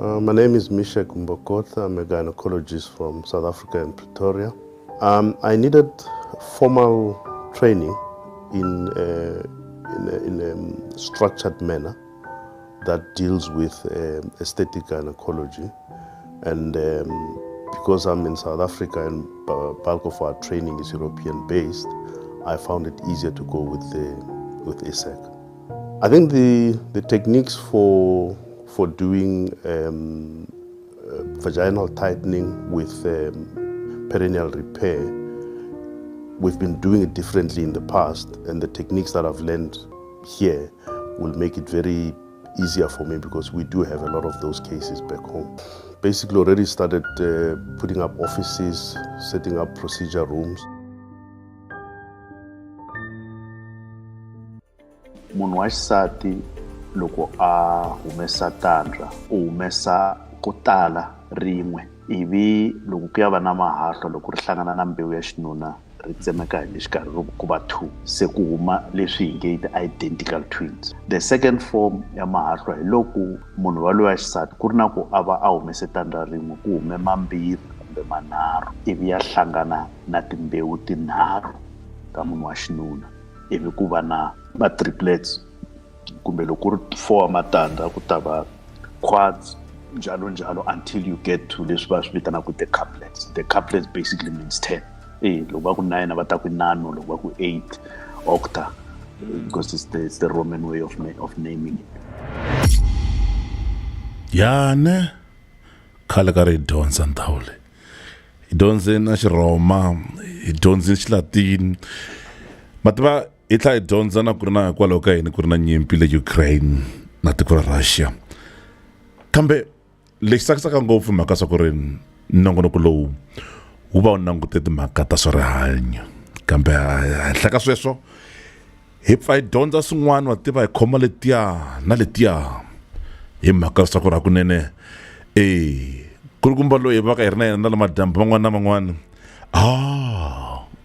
My name is Meshack Mbokota. I'm a gynaecologist from South Africa and Pretoria. I needed formal training in a structured manner that deals with aesthetic gynaecology. And because I'm in South Africa and bulk of our training is European based, I found it easier to go with ISAC. I think the techniques for doing vaginal tightening with perineal repair, we've been doing it differently in the past, and the techniques that I've learned here will make it very easier for me because we do have a lot of those cases back home. Basically already started putting up offices, setting up procedure rooms. Munhu wa xisati loko a humesa tandla u humesa ko tala rin'we ivi loko ku ya va na mahahlo loko ri hlangana na mbewu ya xinuna ri tsemeka hi le xikarhi loko ku va two se ku huma leswi hi nge identical twins. The second form ya mahahlo hi loko munhu wa loyi wa xisati ku ri na ku a va a humese tandla rin'we ku hume mambirhi kumbe manharhu ivi ya hlangana na timbewu tinharhu ta munhu wa xinuna ivi ku va na triplets kumbe loko ri 4 matandza ku ta va quads njalo njalo until you get to leswi va swi vitanaka the couplets. The couplets basically means 10. Loko va ku 9 va ta ku 9, loko va ku 8 octa because it's the Roman way of naming it. Ya ne khale ka ri dyondza ndhawu leyi hi dyondze na Xiroma hi dyondze Xilatini mativa hi tlha hi dyondza na ku ri na hikwalaho ka yini ku ri na nyimpi le Ukraine na tiko ra Russia kambe lexi tsakisaka ngopfu mhaka swa ku ri nongonoko lowu wu va wu langute timhaka ta swa rihanyo kambe henhla ka sweswo hi pfa hi dyondza swin'wana wa tiva hi khoma letiya na letiya hi mhaka swa ku ri hakunene kulukumba loyi hi va ka hi ri na yena na la madyambu man'wana na man'wana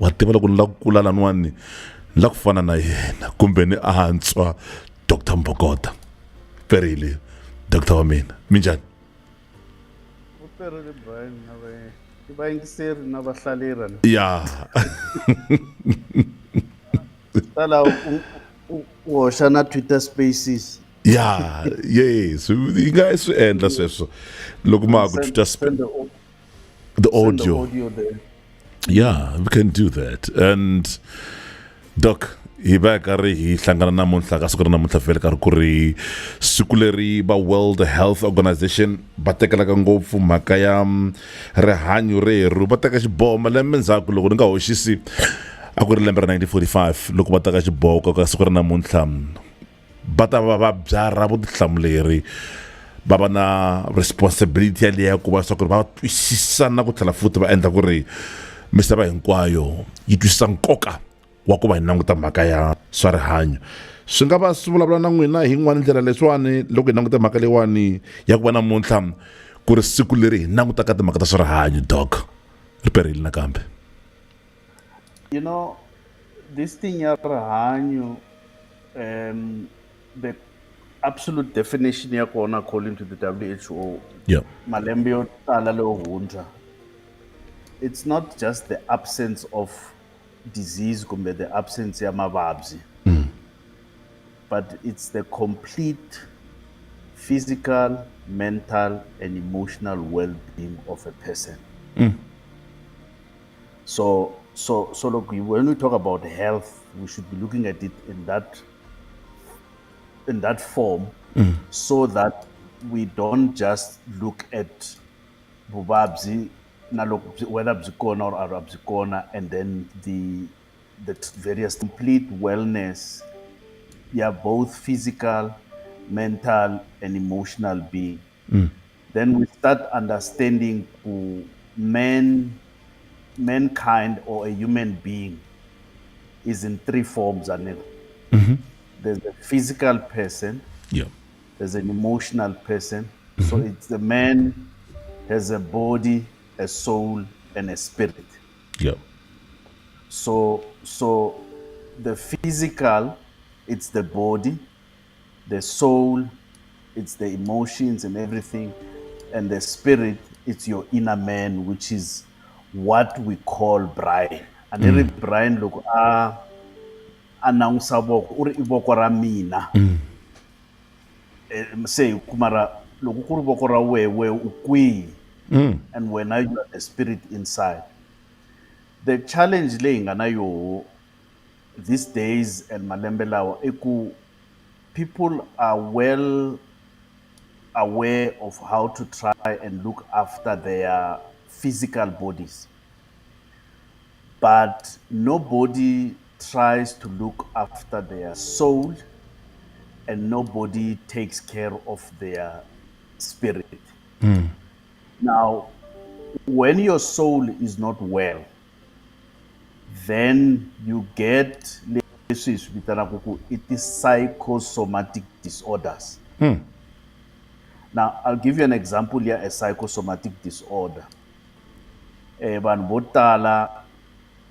wa tiva loko ni la ku kula laniwani la ku fana na yena kumbe ni antswa Dr Mbokota perile Dr wa mina minjhani Uperile Brian vayingiseri na vahlaleri ya tala u hoxa na Twitter Spaces ya yes yi nga swi endla sweswo loko ma ku Twitter the audio there. Yeah, we can do that. And Doc, hi va karhi hi hlangana namuntlha ka siku ra namuntlha vhele karhi ku ri siku leri va World Health Organization va tekelaka ngopfu mhaka ya rihanyo reru va teka xiboho malembe ndzhaku loko ni nga hoxisi a ku ri lembe ra 1945 loko va teka xiboho ka siku ra namuntlha va ta va byara vutihlamuleri va va na responsibility yaliya ku va swa ku ri va twisisa na ku tlhela futhi va endla ku ri misava hinkwayo yi twisisa nkoka wa ku va hi languta mhaka ya swa rihanyo swi nga va swi vulavula na n'wina hi yin'wana ndlela leswiwani loko hi languta mhaka leyiwani ya ku va namuntlha ku ri siku leri hi langutaka timhaka ta swa rihanyo Doc ri perile nakambe. You know, this thing ya rihanyo the absolute definition ya kona according to the WHO malembe yo tala lo hundza, it's not just the absence of disease kumbe the absence ya mavabyi but it's the complete physical, mental and emotional well-being of a person. So look, when we talk about health we should be looking at it in that form so that we don't just look at vuvabyi whether byi kona or a byi kona and then the various complete wellness both physical, mental and emotional being. Then we start understanding mankind or a human being is in 3 forms. There's a physical person, there's an emotional person, so it's the man has a body, a soul and a spirit. So the physical, it's the body, the soul, it's the emotions and everything, and the spirit, it's your inner man, which is what we call Brian. And every Brian look announce uri iboko ra mina. Say kumara loko ku ri voko ra wewe u kwihi, and when you are the spirit inside. The challenge leyi nga na yoho these days and malembe lawa i ku people are well aware of how to try and look after their physical bodies, but nobody tries to look after their soul, and nobody takes care of their spirit. Now, when your soul is not well, then you get it is psychosomatic disorders. Now, I'll give you an example here, a psychosomatic disorder. Vanhu vo tala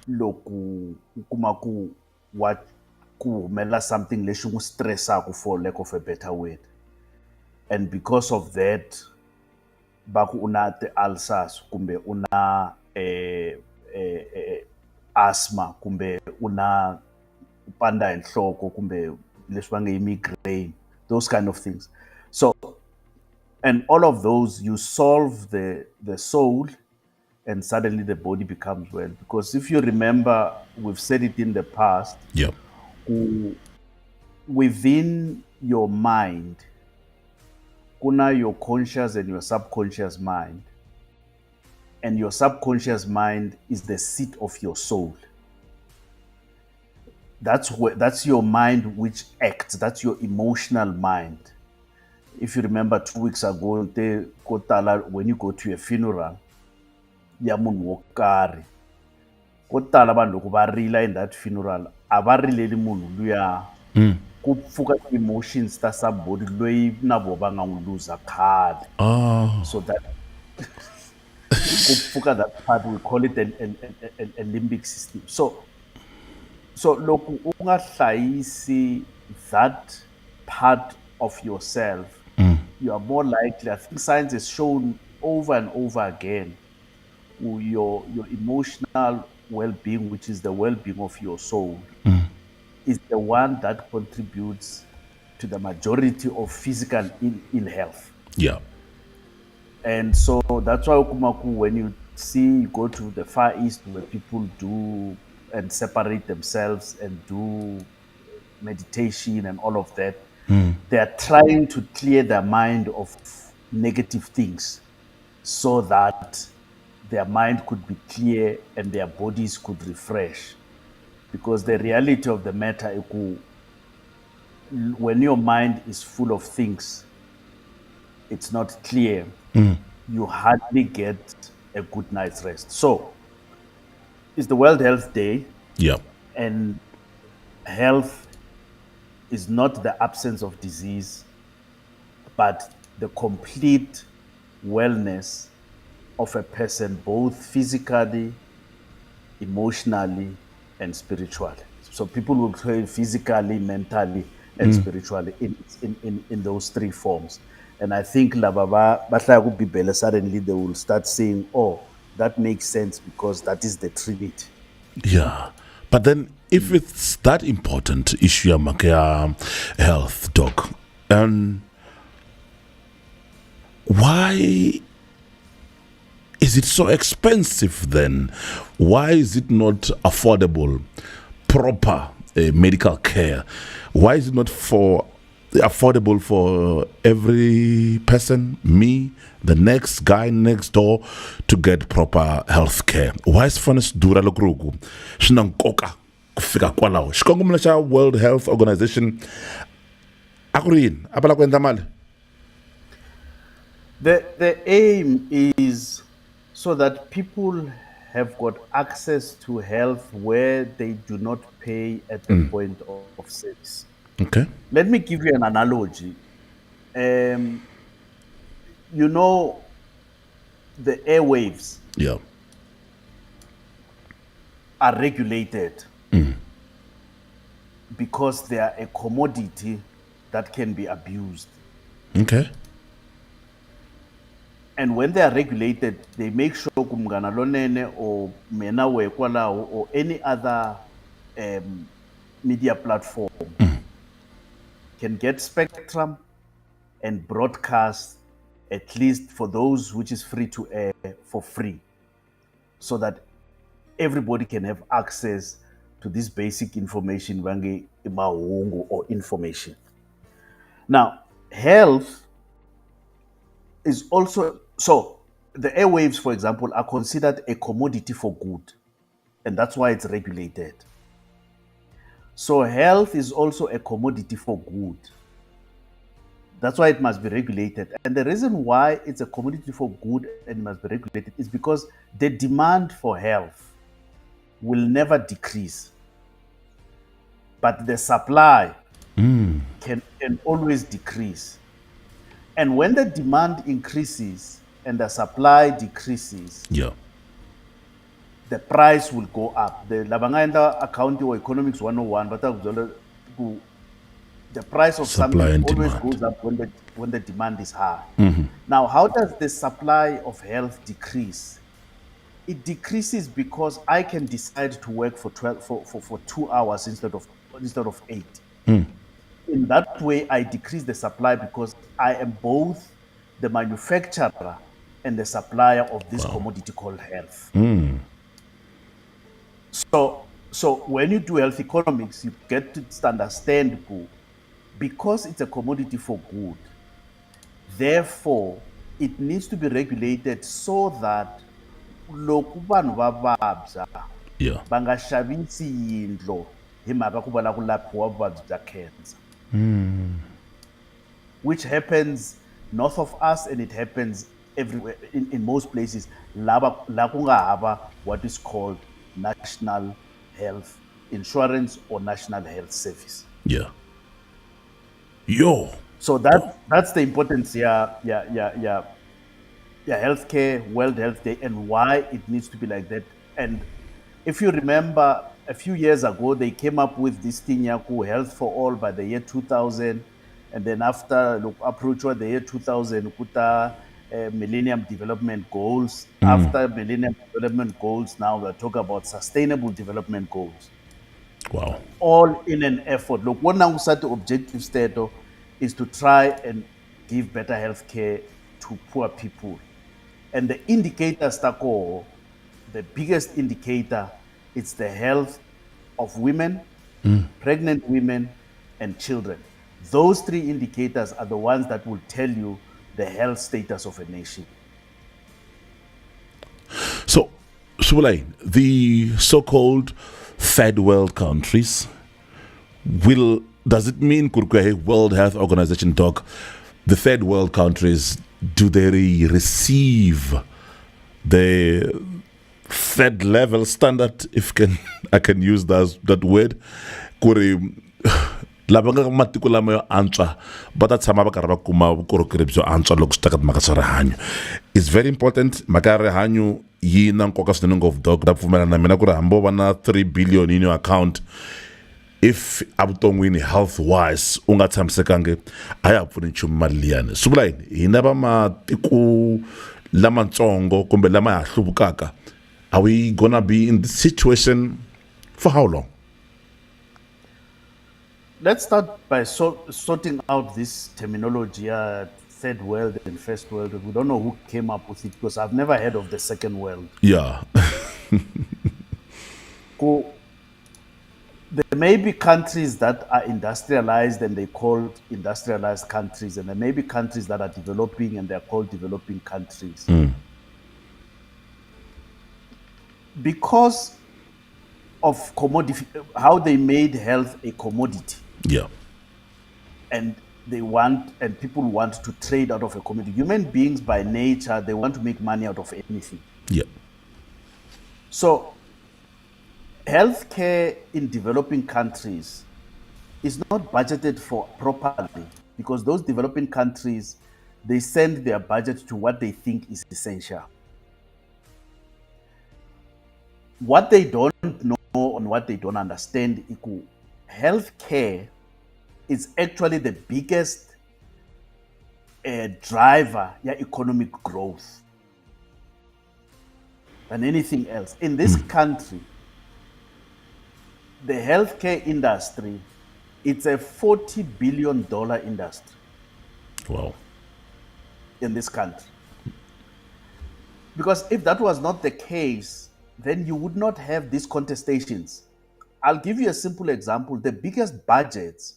loko u kuma ku wa ku humelela something lexi n'wi stressaka, for lack of a better word, and because of that va ku u na ti-ulcers kumbe u na asthma kumbe u na ku pandza hi nhloko kumbe leswi va nge i migraine, those kind of things. So, and all of those, you solve the soul and suddenly the body becomes well. Because if you remember, we've said it in the past, within your mind, kuna your conscious and your subconscious mind, and your subconscious mind is the seat of your soul. That's your mind which acts, that's your emotional mind. If you remember 2 weeks ago, when you go to a funeral, ya munhu wo karhi, ko tala vanhu loko va rila in that funeral a va rileli munhu luya, ku pfuka emotions ta somebody loyi na vo va nga n'wi luza khale. So that ku pfuka that part, we call it a limbic system. So loko u nga hlayisi that part of yourself, you are more likely, I think science has shown over and over again, your emotional well-being, which is the well-being of your soul, is the one that contributes to the majority of physical ill health. Yeah. And so that's why when you go to the Far East where people do and separate themselves and do meditation and all of that, they are trying to clear their mind of negative things so that their mind could be clear and their bodies could refresh. Because the reality of the matter, when your mind is full of things, it's not clear, you hardly get a good night's rest. So, it's the World Health Day. Yeah. And health is not the absence of disease, but the complete wellness of a person, both physically, emotionally, and spiritually. So people will say physically, mentally, and spiritually in those three forms. And I think suddenly they will start saying, oh, that makes sense because that is the Trinity. Yeah. But then if it's that important issue ya health, doc, why is it so expensive then? Why is it not affordable, proper medical care? Why is it not affordable for every person, me, the next guy next door, to get proper health care? Why is it dura lokruku? Shina nkoka kufika kwalaho. Xikongomelo xa World Health Organization akurin abala kwenda mali. The aim is so that people have got access to health where they do not pay at the point of service. Okay. Let me give you an analogy. You know, the airwaves are regulated because they are a commodity that can be abused. Okay. And when they are regulated, they make sure kumngana lonene or mena wekwalaho or any other media platform can get spectrum and broadcast, at least for those which is free to air, for free, so that everybody can have access to this basic information, bange imahungu or information. Now, health is also, so the airwaves, for example, are considered a commodity for good, and that's why it's regulated. So health is also a commodity for good. That's why it must be regulated. And the reason why it's a commodity for good and must be regulated is because the demand for health will never decrease, but the supply can always decrease. And when the demand increases and the supply decreases, the price will go up. The Labanganda Accounting or Economics 101, but the price of Supply something and always demand. goes up when the demand is high. Now, how does the supply of health decrease? It decreases because I can decide to work for 2 hours instead of 8. In that way, I decrease the supply because I am both the manufacturer and the supplier of this commodity called health. So when you do health economics, you get to understand because it's a commodity for good. Therefore, it needs to be regulated so that loko vanhu va vabya va nga xavisi yindlo hi mhaka ku va lava ku laphiwa vuvabyi bya cancer, which happens north of us and it happens everywhere in most places la ku nga hava what is called national health insurance or national health service. So that's the importance, healthcare, World Health Day, and why it needs to be like that. And if you remember, a few years ago, they came up with this thing, Health for All by the year 2000. And then after approach the year 2000, Millennium Development Goals. After Millennium Development Goals, now we're talking about Sustainable Development Goals. Wow. All in an effort. Look, one now the objective state is to try and give better health care to poor people. And the indicators, the biggest indicator, it's the health of women, pregnant women, and children. Those three indicators are the ones that will tell you the health status of a nation. So, Subulai, the so-called third world countries, does it mean, World Health Organization talk, the third world countries, do they receive the third level standard, if I can use that word? Lava nga matiko lama yo antswa va ta tshama va karhi va kuma vukorhokeri byo antswa loko swi ta ka timhaka swa rihanyo. It's very important. Mhaka ya rihanyo yi na nkoka swinene ngopfu doc. Ta pfumela na mina ku ri hambi va na 3 billion in your account, if avuton'wini health wise u nga tshamisekangi a ya pfuni nchumu mali liyani. Swi vula yini? Hina va matiko lamatsongo kumbe lama ya hluvukaka, are we gonna be in this situation for how long? Let's start by sorting out this terminology, third world and first world. We don't know who came up with it because I've never heard of the second world. Yeah. There may be countries that are industrialized and they're called industrialized countries, and there may be countries that are developing and they're called developing countries. Because of commodity, how they made health a commodity. Yeah. And people want to trade out of a commodity. Human beings by nature, they want to make money out of anything. Yeah. So healthcare in developing countries is not budgeted for properly because those developing countries, they send their budget to what they think is essential. What they don't know and what they don't understand, healthcare is actually the biggest driver ya economic growth than anything else. In this country, the healthcare industry, it's a $40 billion industry. Wow. In this country. Because if that was not the case, then you would not have these contestations. I'll give you a simple example. The biggest budgets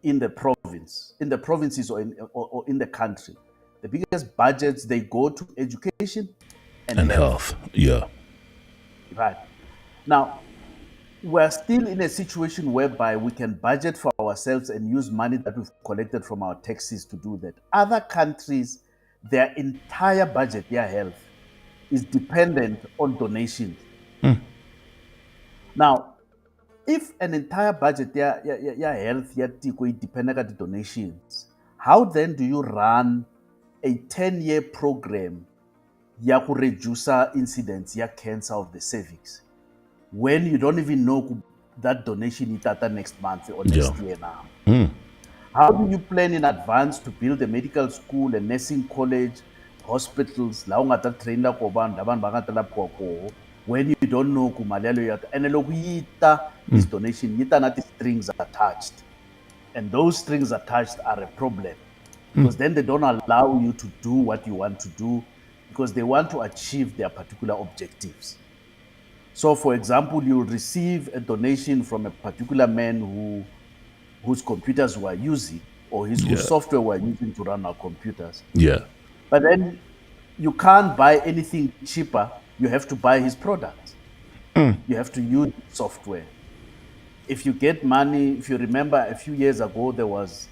in the provinces or in the country, the biggest budgets, they go to education and health. Yeah. Right. Now, we're still in a situation whereby we can budget for ourselves and use money that we've collected from our taxes to do that. Other countries, their entire budget, their health, is dependent on donations. Now, if an entire budget, their health, their tiko, is dependent on the donations, how then do you run a 10-year program ya ku reduce incidence ya cancer of the cervix when you don't even know that donation is next month or next year now? How do you plan in advance to build a medical school, a nursing college, hospitals, when you don't know and this donation, the strings attached. And those strings attached are a problem because then they don't allow you to do what you want to do because they want to achieve their particular objectives. So, for example, you receive a donation from a particular man whose computers we're using or whose software we're using to run our computers. Yeah. But then you can't buy anything cheaper. You have to buy his product. You have to use software. If you get money, if you remember a few years ago, there was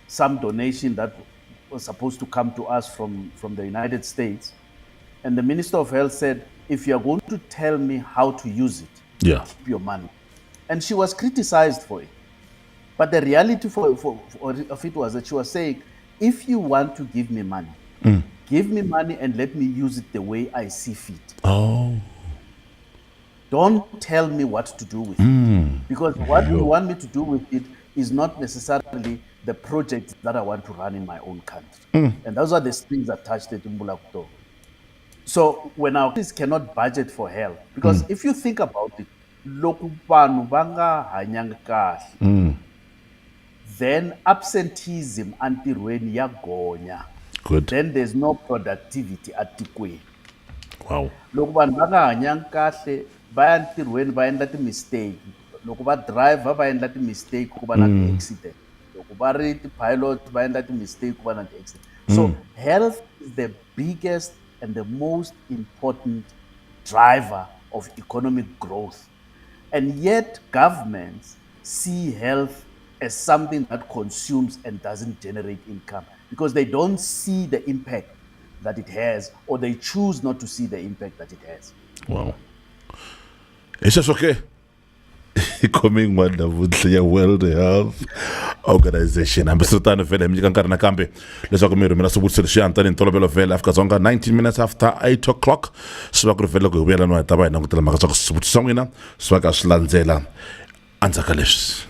some donation that was supposed to come to us from the United States. And the Minister of Health said, if you're going to tell me how to use it, keep your money. And she was criticized for it. But the reality of it was that she was saying, if you want to give me money, give me money and let me use it the way I see fit. Oh. Don't tell me what to do with it. Because what you want me to do with it is not necessarily the project that I want to run in my own country. And those are the strings attached to Mbulakuto. So when our countries cannot budget for health, because if you think about it, then absenteeism antirweni yagonya. Good. Then there's no productivity at Tikwe. Wow. Loko vanhu va nga hanyanga kahle va ya ntirhweni va endla ti-mistake. Loko va driver va endla ti-mistake ku va na ti-accident. Loko va ri ti-pilot va endla ti-mistake ku va na ti-accident. So health is the biggest and the most important driver of economic growth. And yet governments see health as something that consumes and doesn't generate income because they don't see the impact that it has, or they choose not to see the impact that it has. Wow. It's just okay. Coming wonderful World Health Organization. I'm Sultan Vele Mjikankarna Kambe. Let's go mirror Minasubutsel Shantan in Tolobelo Vele Afkazonga 19 minutes after 8 o'clock. Swagro Velo Guela no Tabai Nangutela Makazok Songina, Swagas Lanzela, Anzakalish.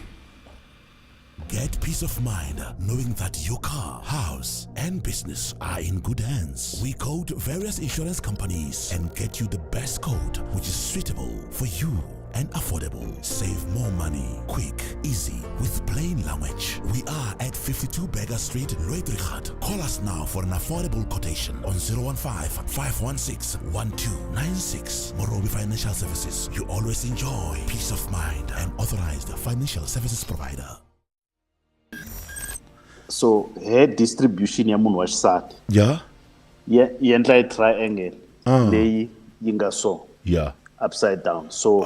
Get peace of mind knowing that your car, house, and business are in good hands. We quote various insurance companies and get you the best quote which is suitable for you and affordable. Save more money, quick, easy, with plain language. We are at 52 Beggar Street, Loitrichat. Call us now for an affordable quotation on 015-516-1296. Morobi Financial Services. You always enjoy peace of mind and authorized financial services provider. So hair distribution ya munhu wa xisati yi endla hi triangle leyi yi nga so upside down, so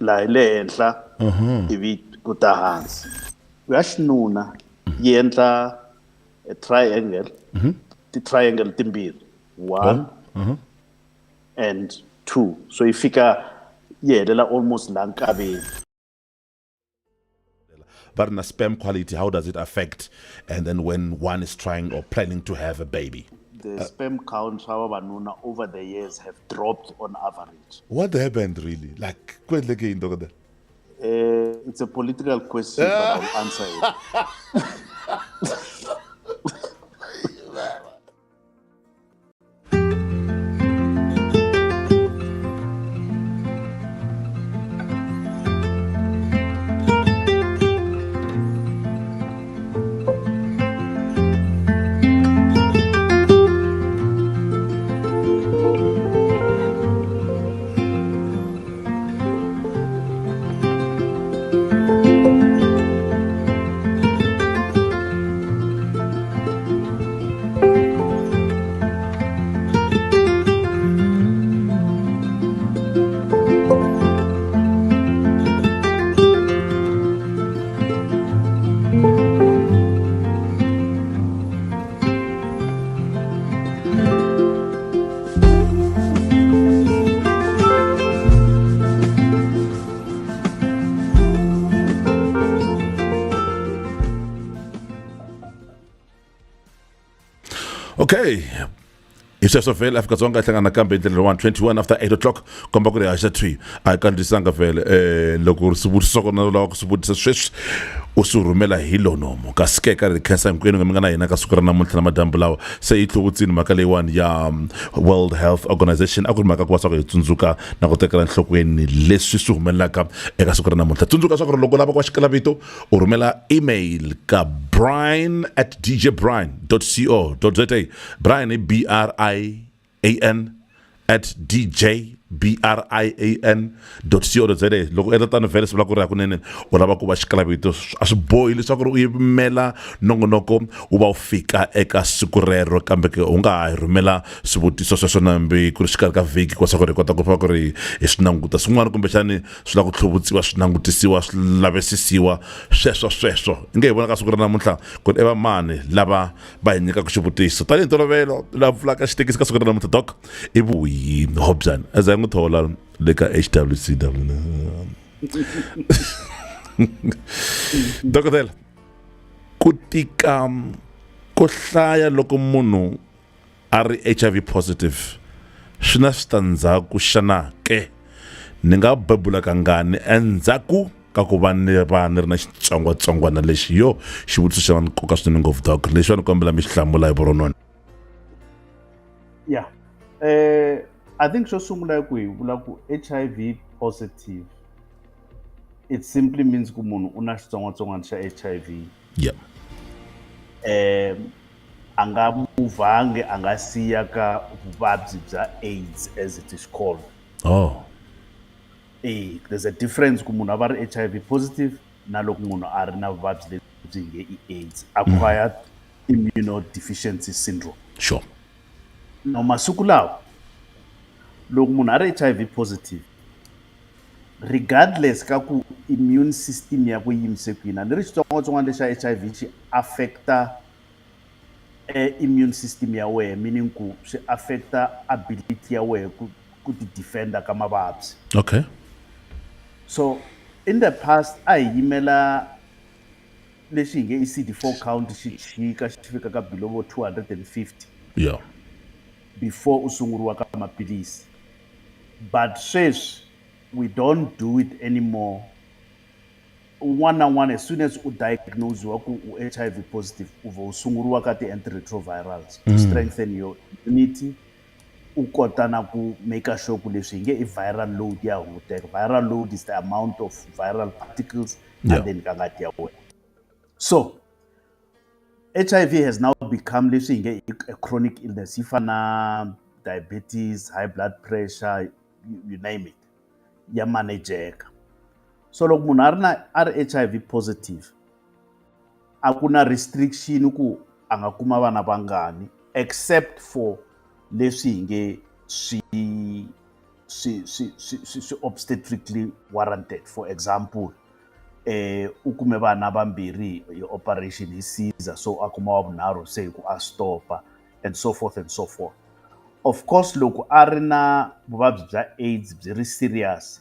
la le henhla ivi ku ta hansi. Ya xinuna yi endla a triangle, ti-triangle timbirhi, 1 and 2, so yi fika yi helela almost la nkaveni. But in the sperm quality, how does it affect? And then when one is trying or planning to have a baby? The sperm counts, however, over the years have dropped on average. What happened really? Like, it's a political question, but I'll answer it. Okay. Hi sweswo vhele Afrika-Dzonga hlangana kambe hi ndlela 121 after 8 o'clock komba ku ri haxa twi a hi kandziyisanga vhele loko swivutiso kona lava ku swi vutisa sweswi u swi rhumela hi lonomo kasi ke ka ri khensa hinkwenu mi nga na hina ka siku ra namuntlha na madyambu lawa se hi hluvutsini mhaka leyiwani ya World Health Organization a ku ri mhaka ku va swa ku hi tsundzuka na ku tekela nhlokweni leswi swi humelelaka eka siku ra namuntlha tsundzuka swa ku ri loko lava ku va xikala vito u rhumela email ka brian@djbrian.co.za Brian i BRIAN @djbrian.co.za loko endla tano vhele swi vula ku ri hakunene u lava ku va xikala vito a swi bohi leswaku ri u yimela nongonoko wu va u fika eka siku rero kambe ke u nga ha rhumela swivutiso sweswo nambe ku ri xikarhi ka vhiki kwa swa ku ri kota ku va ku ri hi swi languta swin'wana kumbexani swi lava ku tlhuvutiwa swi langutisiwa swi lavisisiwa sweswo i nge hi vona ka siku ra namuntlha ku ri eva mani lava va hi nyikaka xivutiso tanihi ntolovelo lava pfulaka xitekisi ka siku ra namuntlha doc i vuyi hobzan as n'wi thola le ka HWCW dokotela ku tika ku hlaya loko munhu a ri HIV positive swi na switandzhaku xana ke ni nga bebula kangani endzhaku ka ku va ni ri na xitsongwatsongwana lexi yo xivutiso xa nkoka swinene ngopfu doc lexi va ni kombela mi xi hlamula hi vuron'wana. Yeah. I think xo sungula ku hi vula ku HIV positive it simply means ku munhu u na xitsongwatsongwana xa HIV. Yeah. A nga muvangi a nga siya ka vuvabyi bya AIDS as it is called. Oh. There's a difference ku munhu a va ri HIV positive na loko munhu a ri na vuvabyi lebyi nge i AIDS, acquired immunodeficiency syndrome. Sure. Now masiku lawa loko munhu a ri HIV positive regardless ka ku immune system ya ku yimise kwini ni ri xitsongwatsongwana lexa HIV xi affecta immune system ya wena meaning ku swi affecta ability ya wena ku ti defenda ka mavabyi. Okay. So in the past a hi yimela lexi hi nge i CD4 count xi chika xi fika ka below 250. Yeah. Before u sunguriwa ka maphilisi. But sweswi we don't do it anymore. Un'wana na un'wana as soon as u diagnosiwa ku u HIV positive u va u sunguriwa ka ti-antiretrovirals to strengthen your immunity u kota na ku make sure ku leswi hi nge i viral load ya hunguteka. Viral load is the amount of viral particles and then ka ngati ya wena. So HIV has now become leswi hi nge a chronic illness. Yi fana diabetes, high blood pressure, you name it. Ya manageka. So loko munhu a ri HIV positive a ku na restriction ku a nga kuma vana vangani except for leswi hi nge swi obstetrically warranted. For example, u kume vana vambirhi hi operation hi Caesar so a kuma wa vunharhu se hi ku a stopa and so forth and so forth. Of course loko a ri na vuvabyi bya AIDS byi ri serious,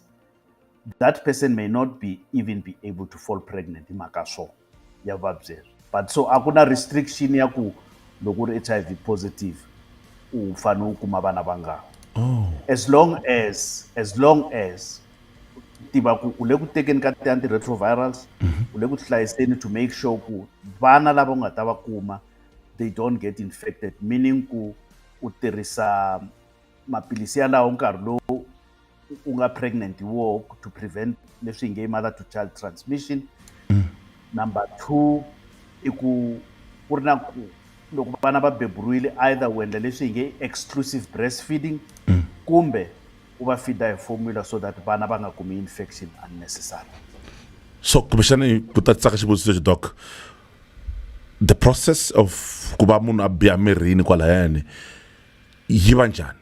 that person may not even be able to fall pregnant hi mhaka so ya vuvabyi. But so a ku na restriction ya ku loko u ri HIV positive u fanele u kuma vana vangani. As long as tiva ku u le ku tekeni ka ti-antiretrovirals u le ku hlayiseni to make sure ku vana lava u nga ta va kuma they don't get infected, meaning ku u tirhisa maphilisi yalawo nkarhi lowu u nga pregnant wo to prevent leswi hi nge mother to child transmission. Number 2 i ku ri na ku loko vana va beburiwile either u endla leswi hi nge exclusive breastfeeding kumbe u va feeda hi formula so that vana va nga kumi infection unnecessary. So kumbexani ku tatisaka xivutiso lexi doc, the process of ku va munhu a biha mirini kwalayani yi va njhani?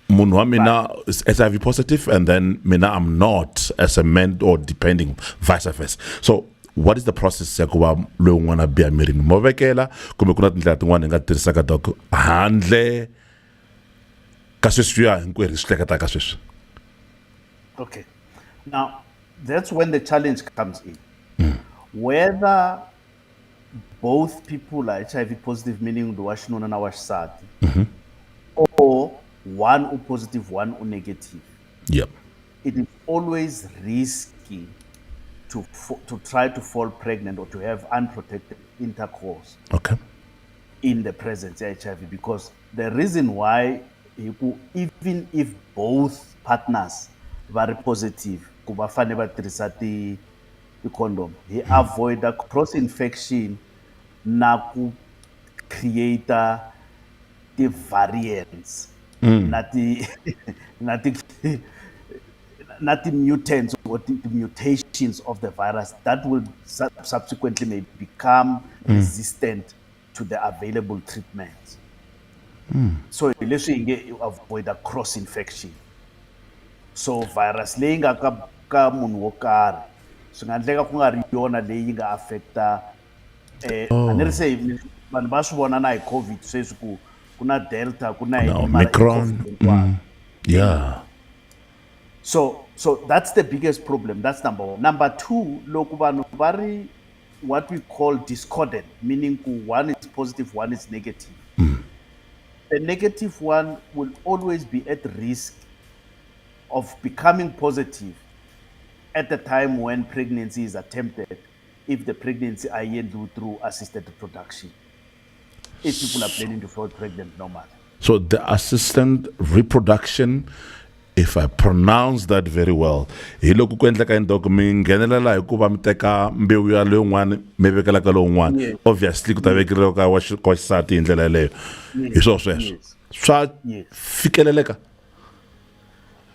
Munhu wa mina is HIV positive and then mina I'm not as a man or depending vice versa. So what is the process ya ku va loyi un'wana a biha mirini? Mo vekela kumbe ku na tindlela tin'wana hi nga tirhisaka doc handle ka sweswiya hinkwerhu swi hleketaka sweswi? Okay, now that's when the challenge comes in. Whether both people are HIV positive, meaning the washinuna na wasati, or one u positive, one u negative. Yep. It is always risky to try to fall pregnant or to have unprotected intercourse Okay. in the presence of HIV, because the reason why, even if both partners were positive, kubafane batirhisa condom, he avoid a cross infection na ku create the variants, not the not the not the mutants or the mutations of the virus that will subsequently may become resistant to the available treatments. So let's say you avoid a cross infection. So virus leyi nga ka munhu wo karhi swi nga endleka ku nga ri yona leyi nga affecta a ni ri se vanhu va swi vona na hi COVID sweswi ku na delta ku na yini mara i COVID hinkwayo. Yeah. So that's the biggest problem. That's number one. Number two, loko vanhu va ri what we call discordant, meaning one is positive, one is negative. The negative one will always be at risk of becoming positive at the time when pregnancy is attempted, if the pregnancy are handled through assisted reproduction, if people are planning to fall pregnant normally. So the assisted reproduction, if I pronounce that very well, hi loko ku endleka ndoko mi nghenelela hikuva mi teka mbewu ya leyo n'wana mi vekela ka lowu n'wana, obviously ku ta vekeriwa ka wa xisati hi ndlela yaleyo. Hi swona sweswo swa fikeleleka.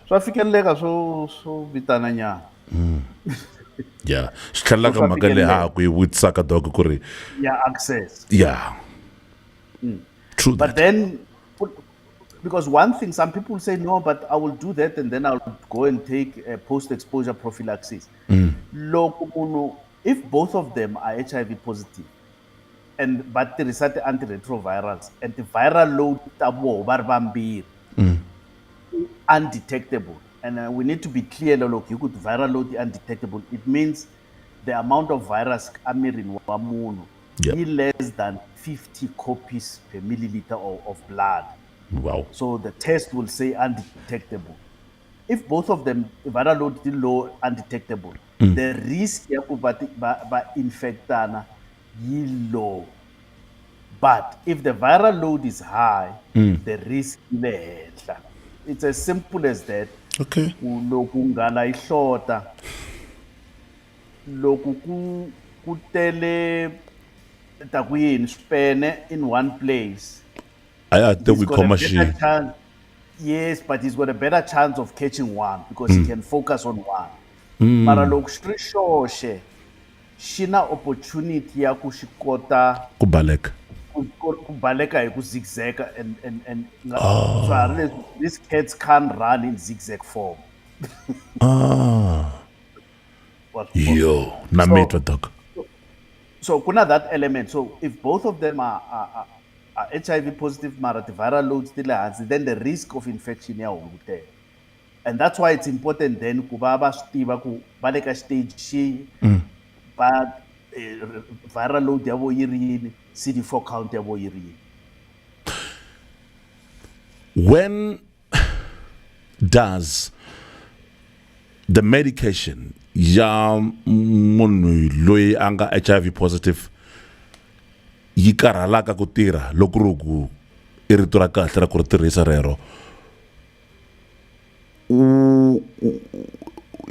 Swa fikeleleka swo vitana nyana. Yeah, swi tlhelela ka mhaka leyi ha ku yi vutisaka dok ku ri access. Yeah. True. But then, because one thing, some people say, no, but I will do that and then I'll go and take a post-exposure prophylaxis. If both of them are HIV positive, but there is certain antiretrovirals, and the viral load undetectable. And we need to be clear, look, you could viral load undetectable. It means the amount of virus in wamuno is less than 50 copies per milliliter of blood. Wow. So the test will say undetectable. If both of them viral load is low, undetectable, the risk by infectana is low. But if the viral load is high, the risk is high. It's as simple as that. Okay. Loku ngala ihlota, loku ku tele takuyini spene in one place. I think we call machine. Yes, but he's got a better chance of catching one because he can focus on one. Mara loku shoshe, shina opportunity ya kushikota Kubaleka. Kubaleka hi ku zigzag and so these cats can't run in zigzag form. Yo, nametwa dog. So kuna that element. So if both of them are HIV positive, mara the viral load still has, then the risk of infection ya there. And that's why it's important then kubaba stiva ku baleka stage she but viral load yabo yirini, CD4 count yabo yirini. When does the medication ya munhu loyi anga HIV positive yi karhalaka ku tirha loko ri ku i rito ra kahle ra ku ri tirhisa rero,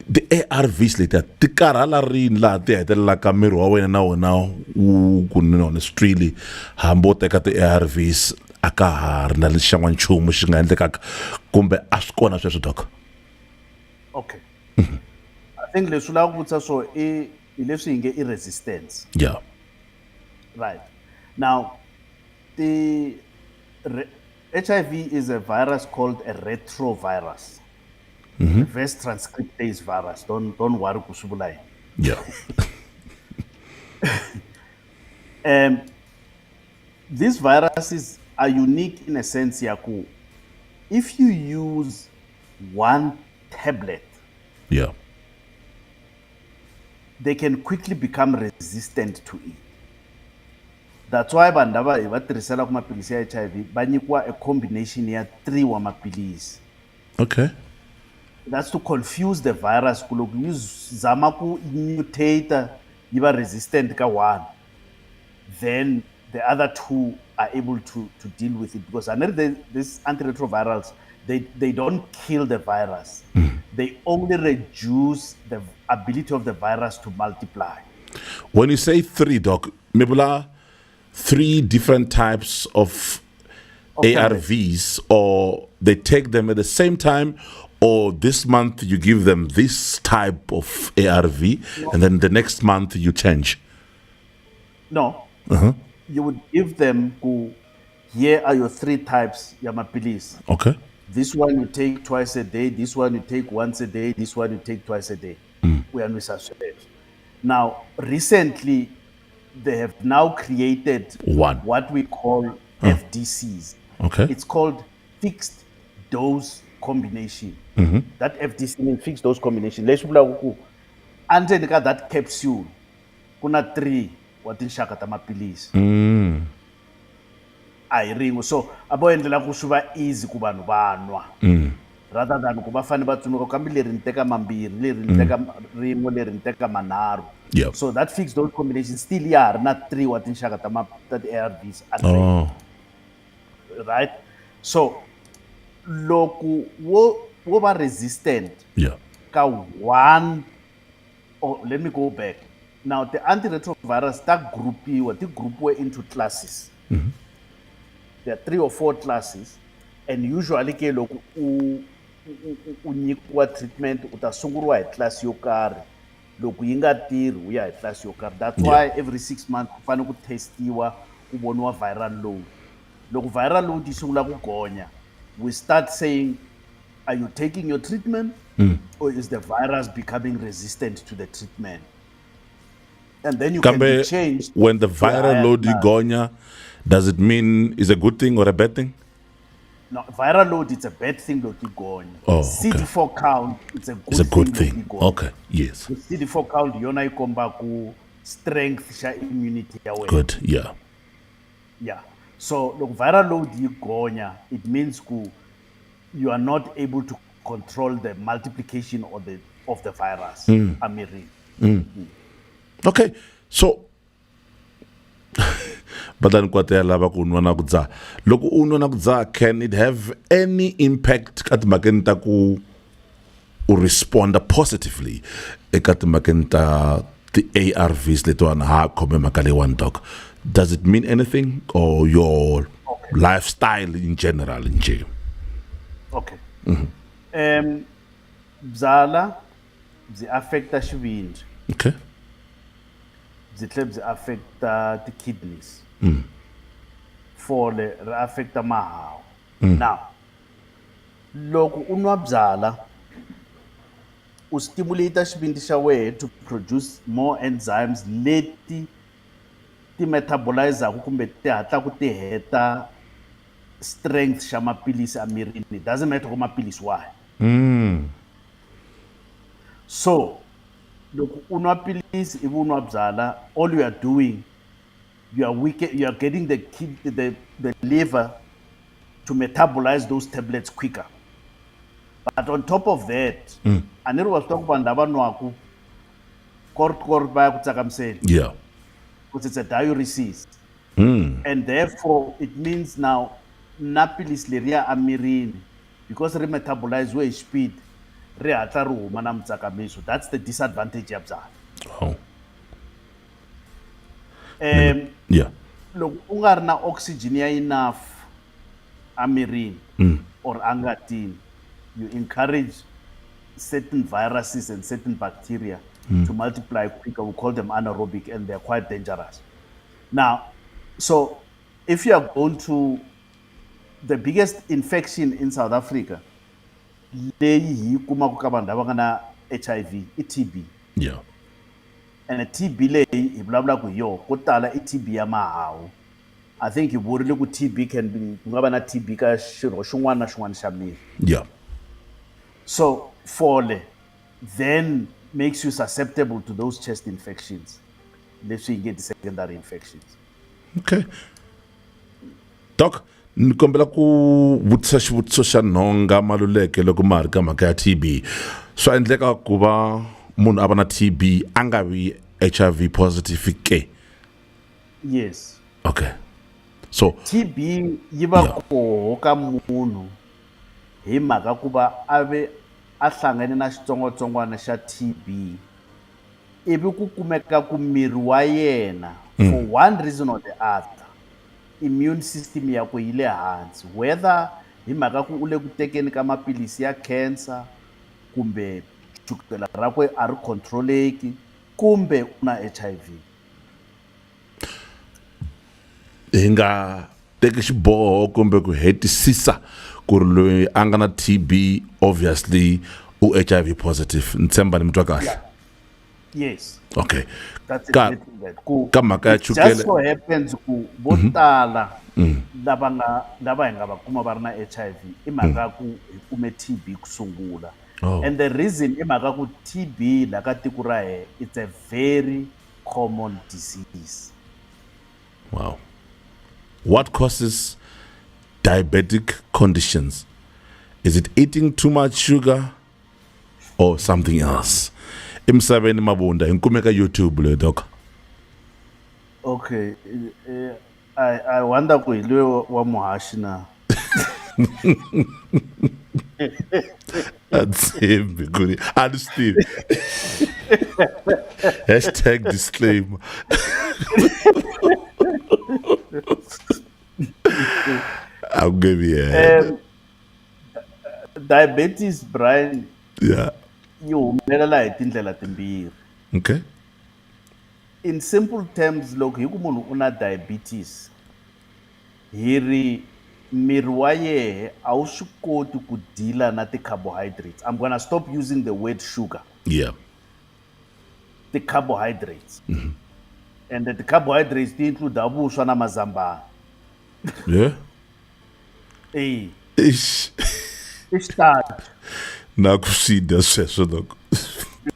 the ARVs letiya ti karhala rini laha ti hetelelaka miri wa wena na wona wu ku honestly hambi wo teka ti ARVs a ka ha ri na xan'wa nchumu xi nga endlekaka kumbe a swi kona sweswo dok? Okay. I think leswi lava ku vutisa so i leswi hi nge i resistance. Yeah. Right. Now, the HIV is a virus called a retrovirus. Reverse transcriptase virus. Don't worry, kusubulai. Yeah. These viruses are unique in a sense, Yaku. If you use one tablet, Yeah. they can quickly become resistant to it. That's why vanhu lava hi va tirhisela ku maphilisi ya HIV va nyikiwa a combination ya 3 wa maphilisi. Okay. That's to confuse the virus ku loko yi zama ku mutate yi va resistant ka one, then the other 2 are able to deal with it, because these antiretrovirals, they don't kill the virus. They only reduce the ability of the virus to multiply. When you say 3, Doc, Mibula, 3 different types of ARVs, or they take them at the same time, or this month you give them this type of ARV, and then the next month you change? No. You would give them, here are your 3 types, yamapilis. Okay. This one you take twice a day, this one you take once a day, this one you take twice a day. We are now, recently, they have now created what we call FDCs. Okay. It's called fixed dose combination. That FDC means fixed dose combination. Let's under that capsule, kuna 3 watinshaka tamapilisi. So aboendlela ku swi va easy ku vanhu vanwa, rather than ku va fane va tsundzuka kambe leri ni teka mambirhi, leri ni teka rin'we, leri ni teka manharhu. So that fixed dose combination still ya ha ri na 3 wa tinxaka ta ti-ARVs. Right? So loko wo va resistant ka one, or let me go back. Now the antiretrovirals ti groupiwe into classes. There are 3 or 4 classes, and usually ke loko u nyikiwa treatment u ta sunguriwa hi class yo karhi, loko yi nga tirhi u ya hi class yo karhi. That's why every 6 months ku fanele ku testiwa ku voniwa viral load. Loko viral load yi sungula ku gonya, we start saying, are you taking your treatment, or is the virus becoming resistant to the treatment? And then you can be changed. When the viral load is gonya, does it mean it's a good thing or a bad thing? No, viral load, it's a bad thing. CD4 count, it's a good thing. Okay, yes. The CD4 count, yona ikomba ku strength sha immunity ya wena. Good, yeah. Yeah. So look, viral load yigonya, it means you are not able to control the multiplication of the virus. Okay, so but then lava ku nwa na ku dzaha. Loko u nwa na ku dzaha, can it have any impact ka timhakeni ta ku u responda positively eka timhakeni ta ti-ARVs letiwani ha khome mhaka leyiwani, Doc? Does it mean anything, or your lifestyle in general nje? Okay. Bzala bzi affecta xivindzi. Okay. Bzi tlhela bzi affecta ti-kidneys. Fole ri affecta mahawu. Now, loko u nwa byala u stimulate xivindzi xa wena to produce more enzymes leti ti metabolizaku kumbe ti hatlaku ti heta strength xa maphilisi emirini. It doesn't matter ku maphilisi wahi. So loko u nwa pilisi ivi u nwa byala, all you are doing, you are getting the liver to metabolize those tablets quicker. But on top of that, a ni ri wa swi tiva ku vanhu lava nwaku kort va ya ku tsakamiseni. Yeah. Because it's a diuresis. And therefore it means now na pilisi leriya emirini, because ri metabolize hi speed, ri hatla ri huma na mitsakamiso. That's the disadvantage ya byala. Oh. Yeah. Loko u nga ri na oxygen ya enough emirini or angatini, you encourage certain viruses and certain bacteria to multiply quicker. We call them anaerobic, and they're quite dangerous. Now, so if you are going to the biggest infection in South Africa, leyi hi kumaku ka vanhu lava nga na HIV i TB. Yeah. And a TB leyi hi vulavulaka hi yona ko tala i TB ya mahawu. I think hi vurile ku TB ku nga va na TB ka xirho xin'wana na xin'wana xa miri. Yeah. So fole then makes you susceptible to those chest infections. Leswi hi nge ti secondary infections. Okay. Doc, ni kombela ku vutisa xivutiso xa nhonga maluleke loko ma ha ri ka mhaka ya TB. Swa endleka ku va munhu a va na TB a nga vi HIV positive ke? Yes. Okay. So TB yi va koho ka munhu hi mhaka ku va a hlangane na xitsongwatsongwana xa TB ivi ku kumeka ku miri wa yena for one reason or the other immune system ya ku yi le hansi, whether hi mhaka ku u le ku tekeni ka maphilisi ya cancer kumbe chukela rakwe a ri controleki kumbe u na HIV. hi nga teki xiboho kumbe ku hetisisa ku ri loyi a nga na TB obviously u HIV positive, ni tshemba ni mi twa kahle. Yes. Okay. That's Ka- exactly that. Ku ka mhaka ya it just chukele so happens ku vo tala lava hi nga va kuma va ri na HIV i mhaka ku hi kume TB ku sungula. Oh. And the reason i mhaka ku TB la ka tiko ra he it's a very common disease. Wow. What causes diabetic conditions? Is it eating too much sugar or something else? Emsaveni mabunda inkumeka YouTube le doc. Okay, I wonder ku hi loyi wa muhashi na. Atsimbi kuri. Understand. #disclaimer. I'll give you a Diabetes, Brian, yeah. yi humelela hi tindlela timbirhi. Okay. In simple terms, loko hi ku munhu u na diabetes hi ri miri wa yehe a wu swi koti ku deala na ti-carbohydrates. I'm gonna stop using the word sugar. Yeah. Ti-carbohydrates. And the carbohydrates ti include vuswa na mazambana. Yeah. Ish. I starch. Na kusida sweswo doc.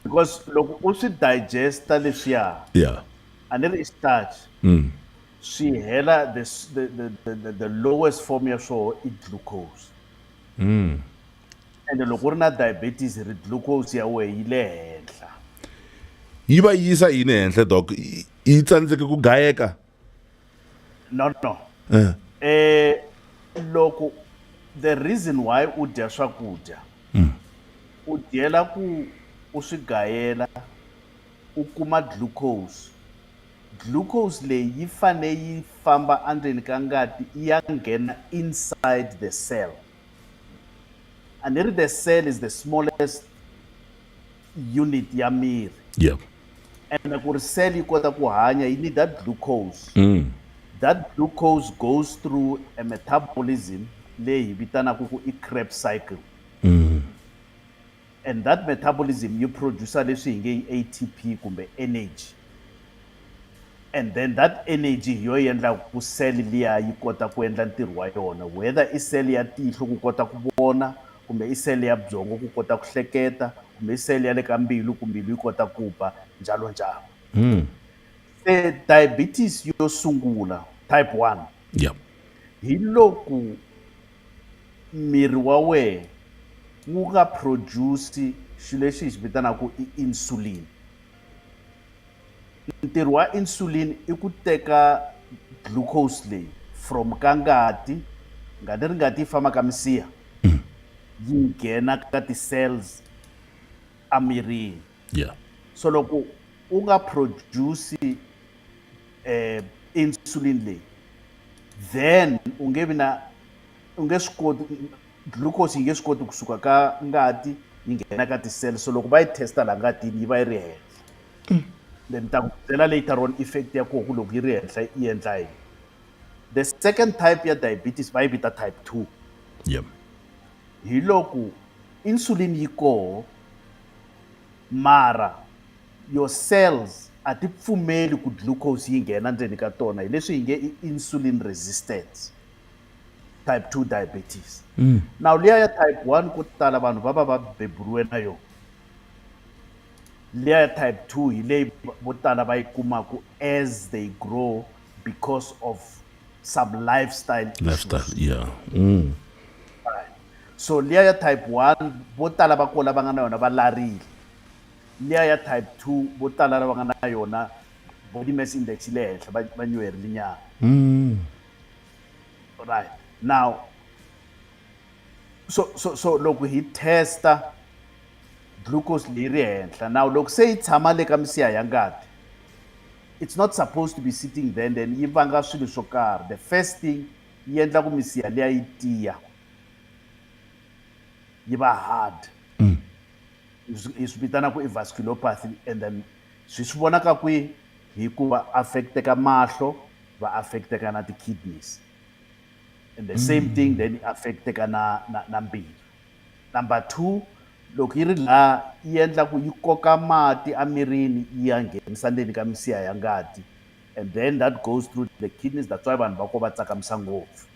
Because loko u swi digesta leswiya Yeah. a ni ri i starch swi hela the lowest form ya swoho i glucose. And loko u ri na diabetes ri glucose ya wehe yi le henhla. Yi va yisa yini henhla doc? Yi tsandzeke ku gayeka? No. Loko the reason why u dya swakudya u dyela ku u swi gayela u kuma glucose. Glucose leyi yi fane yi famba endzeni ka ngati yi ya nghena inside the cell. And the cell is the smallest unit ya miri. Yeah. And ku ri cell yi kota ku hanya you need that glucose. That glucose goes through a metabolism leyi vitanaku ku i Krebs cycle. And that metabolism you produce leswi hi nge ATP kumbe energy. And then that energy yo endla ku cell liya yi kota ku endla ntirho wa yona, whether i cell ya tihlo ku kota ku vona kumbe i cell ya byongo ku kota ku hleketa kumbe i cell ya le ka mbilu ku mbilu yi kota ku ba njalo njalo. Se diabetes yo sungula type 1 Yeah. hi loko miri wa wehe wu nga produce xilo lexi hi xi vitanaku i insulin. Ntirho wa insulin i ku teka glucose leyi from ka ngati ri ngati yi famba ka misiha yi nghena ka ti-cells amirini. Yeah. So loko u nga produce insulin leyi then u nge swi koti glucose yi nge swi koti kusuka ka ngati yi nghena ka ti-cells. So loko va yi testa la ngatini yi va yi ri henhla. Then ta ku byela later on effect ya koho loko yi ri henhla yi endla yini. The second type ya diabetes va yi vita type 2. Yeah. Hi loko insulin yi koho mara your cells a ti pfumeli ku glucose yi nghena ndzeni ka tona, hi leswi hi nge i insulin resistance. Type 2 diabetes. Now liya ya type 1 ku tala vanhu va beburiwe na yona. Liya ya type 2 hi leyi vo tala va yi kumaku as they grow because of some lifestyle issues. Yeah. So liya type 1 vo tala va kola va nga na yona va larile. Liya ya type 2 vo tala va nga na yona body mass index le henhla va nyuherile nyana. Right. Now, so loko hi testa glucose leyi ri henhla, now loko se yi tshama le ka misiha ya ngati, it's not supposed to be sitting there, then yi vanga swilo swo karhi. The first thing yi endla ku misiha liya yi tiya, yi va hard. Hi swi vitana ku i vasculopathy, and then swi vonaka kwihi hi ku va affecteka mahlo, va affecteka na ti-kidneys. And the same thing then affecteka na mbilu. Number 2, loko yi ri la yi endla ku yi koka mati amirini yi ya nghenisa ndzeni ka misiha ya ngati, and then that goes through the kidneys. That's why vanhu va ko va tsakamisa ngopfu.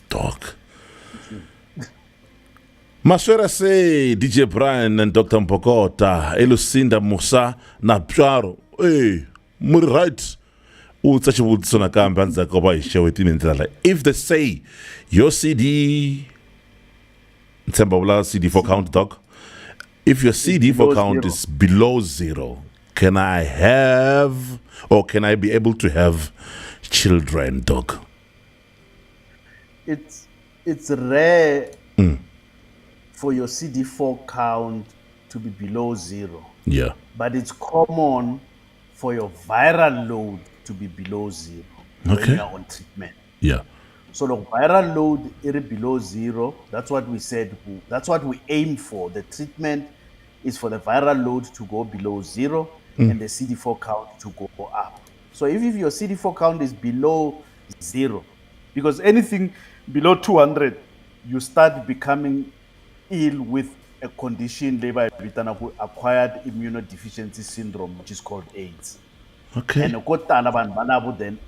Doc. Maswera say DJ Brian and Dr Mbokota, Elucinda Musa na Psharo. Hey, muri right. If they say your CD CD4 count, doc, if your CD4 count is below 0, can I have, or can I be able to have children, doc? It's rare for your CD4 count to be below 0. Yeah. But it's common for your viral load to be below 0 when Okay. you're on treatment. Yeah. So the viral load is below 0. That's what we said. That's what we aim for. The treatment is for the viral load to go below 0 and the CD4 count to go up. So if your CD4 count is below 0, because anything below 200, you start becoming ill with a condition labeled acquired immunodeficiency syndrome, which is called AIDS. Okay. And then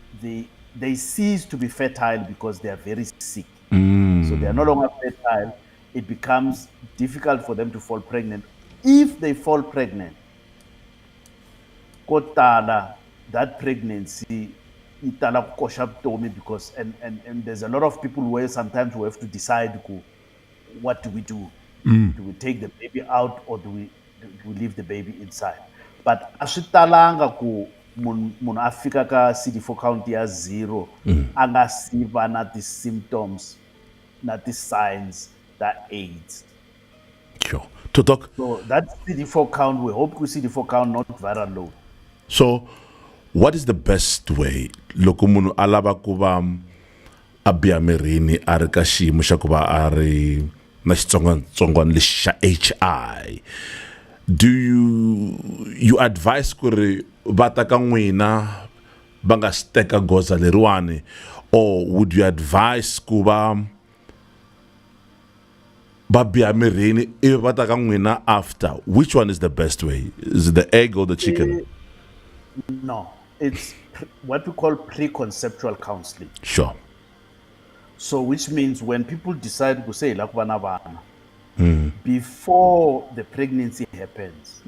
they cease to be fertile because they are very sick. So they are no longer fertile. It becomes difficult for them to fall pregnant. If they fall pregnant, that pregnancy because and there's a lot of people where sometimes we have to decide what do we do. Do we take the baby out or do we leave the baby inside? But ashitalanga ku munhu a fika ka CD4 count ya 0 a nga si va na ti-symptoms na ti-signs ta AIDS. Sure. To talk. So that CD4 count, we hope ku CD4 count, not viral load. So, what is the best way? Loko munhu a lava ku va a biha mirini a ri ka xiyimo xa ku va a ri na xitsongwatsongwana lexi xa HI, do you advise ku ri va ta ka n'wina va nga si teka goza leriwani, or would you advise ku va biha mirini ivi va ta ka n'wina after? Which one is the best way? Is it the egg or the chicken? No, it's what we call preconceptual counseling. Sure. So which means when people decide to say like vana, before the pregnancy happens,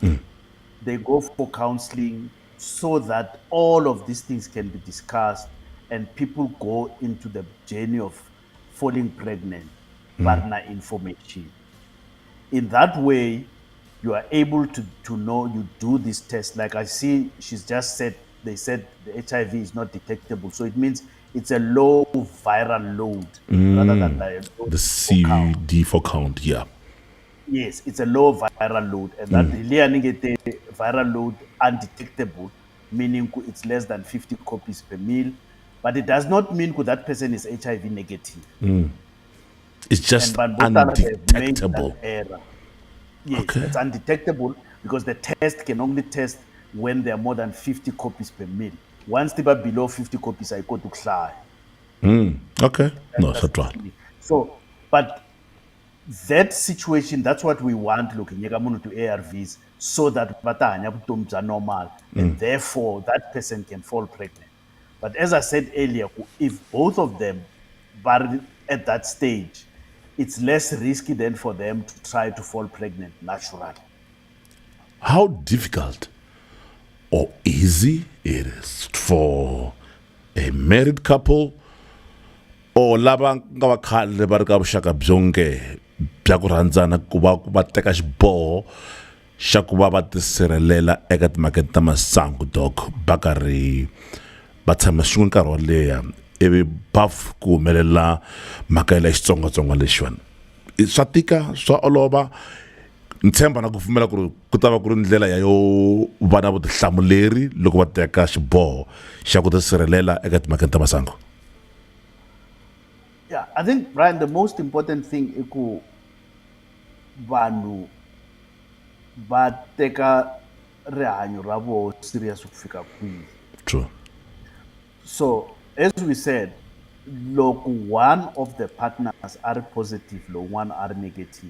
they go for counseling so that all of these things can be discussed and people go into the journey of falling pregnant, partner information. In that way, you are able to know, you do this test. Like I see, she's just said, they said the HIV is not detectable. So it means it's a low viral load rather than the CD4 count, yeah. Yes, it's a low viral load. And that the viral load undetectable, meaning it's less than 50 copies per mil. But it does not mean that person is HIV negative. It's just And undetectable. Error. Yes, Okay. it's undetectable because the test can only test when there are more than 50 copies per mil. Once they are below 50 copies, I go to cry. Okay. No, that's right. So, but that situation, that's what we want looking to ARVs so that are normal and therefore that person can fall pregnant. But as I said earlier, if both of them are at that stage, it's less risky than for them to try to fall pregnant naturally. How difficult or easy it is for a married couple or lava nga va khale va ri ka vuxaka byonge bya ku rhandzana ku va teka xiboho xa ku va tisirhelela eka timakete ta masangu doc va karhi va tshama swin'we nkarhi wo leha ivi baf ku humelela mhaka ya xitsongwatsongwana lexiwani swa tika swa olova ni tshemba na ku pfumela ku ri ku ta va ku ri ndlela ya yo va na vutihlamuleri loko va teka xiboho xa ku tisirhelela eka timakete ta masangu. Yeah, I think, Brian, the most important thing is ku vanhu va teka rihanyo ra vo serious ku fika kwihi. True. So, as we said, look, one of the partners are positive, one are negative.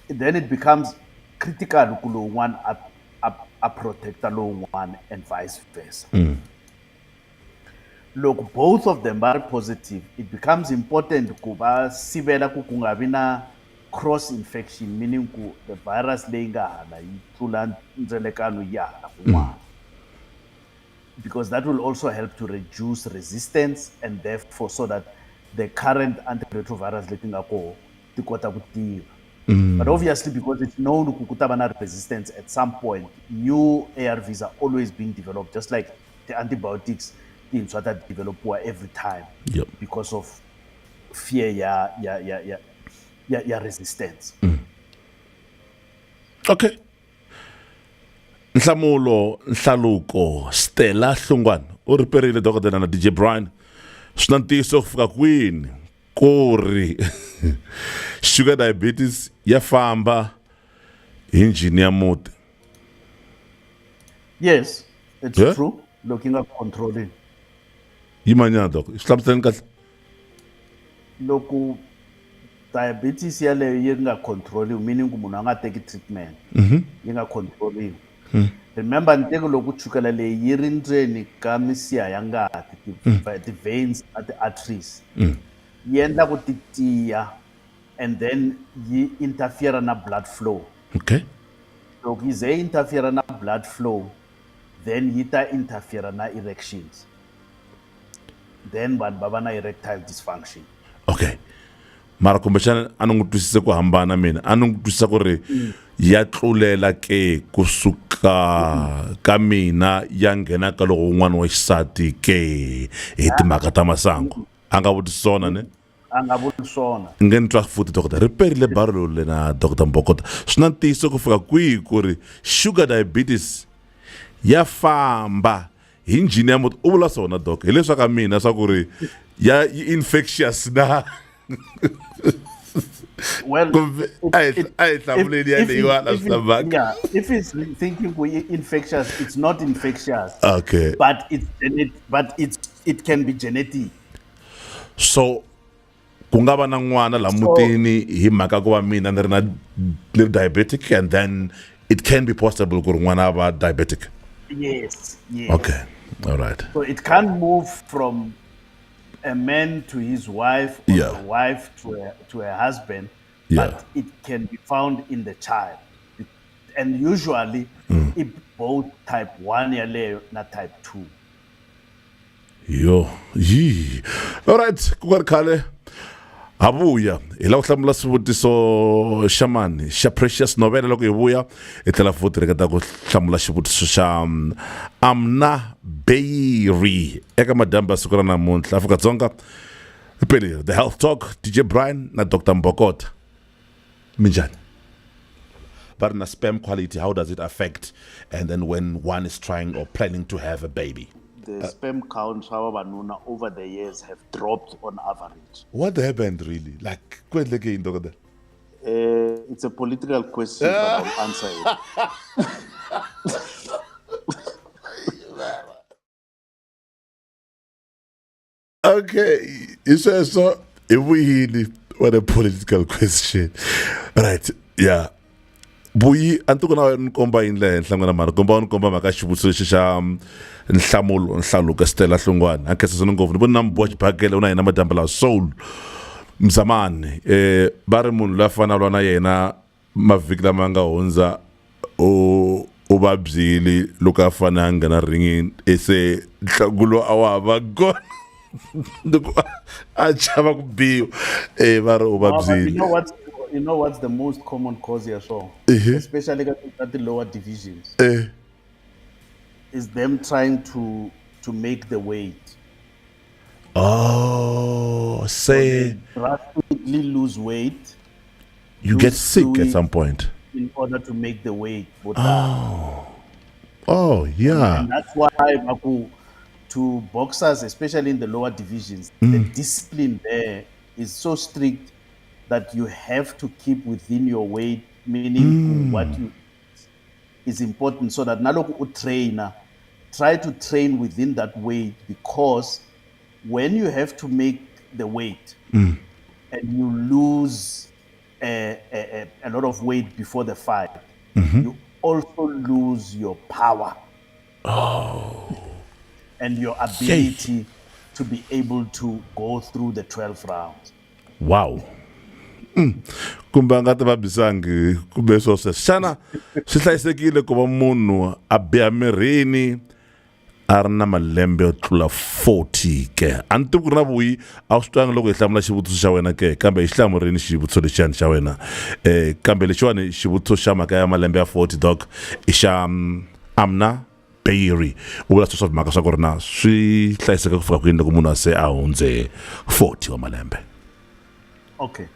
Then it becomes critical to one a protector, one and vice versa. Look, both of them are positive. It becomes important kuba sivela kukungabina cross infection, meaning the virus lenga na itula nzelekano ya kumwa. Because that will also help to reduce resistance and therefore so that the current antiretrovirals letting go tikota kutiva. But obviously because it's known kukutabana resistance at some point, new ARVs are always being developed, just like the antibiotics things that develop every time because of fear ya resistance. Okay. Nhlaluko Stella Hlungwane u riperile dokodela na DJ Brian swi na ntiyiso ku fika kwini ku ri sugar diabetes ya famba hi njhini ya muti. Yes, it's true. Looking at controlling. Yi manyana doc swi hlamuseni kahle. Loko diabetes yaleyo yi nga controlling, meaning ku munhu a nga teki treatment yi nga controlling. Remember nteko loko chukela leyi yi ri ndzeni ka misiha ya ngati the veins at the arteries yi endla ku ti tiya and then yi interfere na blood flow. Okay. Loko yi ze interfere na blood flow then yi ta interfere na erections, then vanhu va va na erectile dysfunction. Okay, mara kumbexana a ni n'wi twisise ku hambana mina a ni n'wi twisisa ku ri ya tlulela ke kusuka ka mina ya nghena ka loko un'wana wa xisati ke hi timhaka ta masangu a nga vuti swona ne a nga vuli swona. nge ni twa futhi dokota riperile barilo le na Dr Mbokota swi na ntiyiso ku fika kwihi ku ri sugar diabetes ya famba hi njhini ya muti u vula swona doc hileswaku ka mina swa ku ri ya infectious na Well, if it's thinking infectious, it's not infectious. Okay. But it can be genetic. So ku nga va na n'wana la mutini hi mhaka ku va mina ni ri na diabetic and then it can be possible ku ri n'wana a va diabetic. Yes. Okay. All right. So it can't move from a man to his wife or a wife to a husband, but it can be found in the child. And usually it both type 1 not type 2. All right, ku nga ri khale havuya hi lava ku hlamula swivutiso xa mani xa Precious Novela loko hi vuya hi tlhela futhi ringeta ku hlamula xivutiso xa Amna Beiri eka madyambu ya siku ra namuntlha Afrika-Dzonga pele the health talk DJ Brian na Dr Mbokota minjani but na sperm quality how does it affect and then when one is trying or planning to have a baby. The sperm counts, however, over the years have dropped on average. What happened really? Like, it's a political question, but I'll answer it. Okay, so if we what a political question, right? Yeah. Buyi antuko na nkomba inle nhlangana mara nkomba maka xivutiso xa nhlamulo ka Stella Hlungwane a khetsa sona ngopfu ni vona mboha xibakele una yena madyambu la soul mzamani va ri munhu la fana lwa na yena mavhiki lama nga hundza u vabyile loko a fane a nghena ringini ese ntlangulo a wa va kona loko a chava ku biwa va ri u vabyile. You know what's the most common cause here, so especially at the lower divisions, is them trying to make the weight. Oh, say drastically lose weight. You get sick at some point in order to make the weight. Oh, yeah. And that's why to boxers, especially in the lower divisions, the discipline there is so strict that you have to keep within your weight, meaning what you eat is important, so that naloku trainer try to train within that weight, because when you have to make the weight and you lose a lot of weight before the fight, you also lose your power and your ability to be able to go through the 12 rounds. Wow. Kumbe a nga ti vabisangi kumbe swose xana swi hlayisekile ku va munhu a biha mirini a ri na malembe yo tlula 40 ke? A ni tivi ku ri na vuyi a wu swi twangi loko hi hlamula xivutiso xa wena ke, kambe hi xihlamurini xivutiso lexiyani xa wena kambe lexiwani xivutiso xa mhaka ya malembe ya 40 doc i xa Amna Bayeri u vula swa mhaka swa ku ri na swi hlayiseka ku fika kwini loko munhu a se a hundze 40 wa malembe? Okay,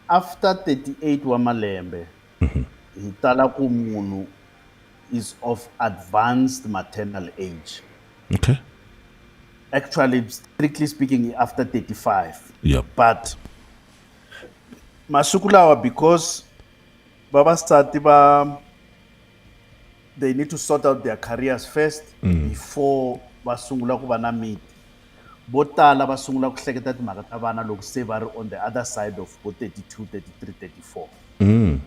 after 38 wa malembe hi tala ku munhu is of advanced maternal age. Okay. Actually, strictly speaking, after 35. Yep. But masiku lawa, because vavasati they need to sort out their careers first before va sungula ku va na miti. Vo tala va sungula ku hleketa timhaka ta vana loko se va ri on the other side of 32, 33, 34.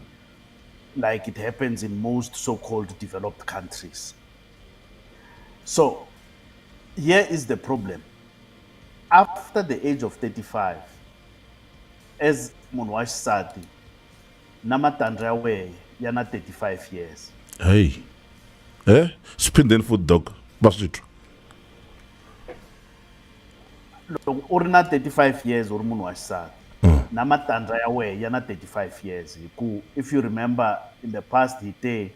Like it happens in most so-called developed countries. So here is the problem. After the age of 35, as munhu wa xisati na matandza ya wehe yana 35 years. Hey. Spin food dog. Basitro. Loko u ri na 35 years u ri munhu wa xisati na matandza ya wehe yana 35 years. If you remember in the past hite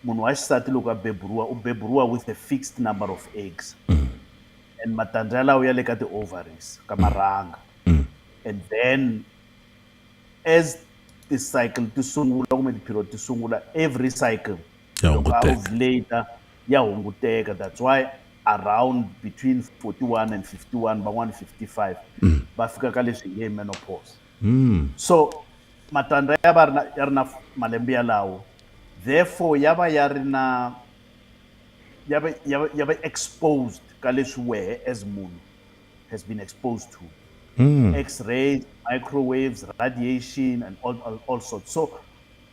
munhu wa xisati loko a beburiwa u beburiwa with a fixed number of eggs and matandza ya lawa ya le ka ti ovaries ka marhanga and then as the cycle ti sungula kumbe ti period ti sungula, every cycle loko a ovulate ya hunguteka. That's why around between 41 and 51 van'wana 55 va fika ka leswi nge menopause. So matandza ya ri na malembe yalawo, therefore ya va exposed ka leswi wehe as munhu has been exposed to. X-rays, microwaves, radiation and all sorts. So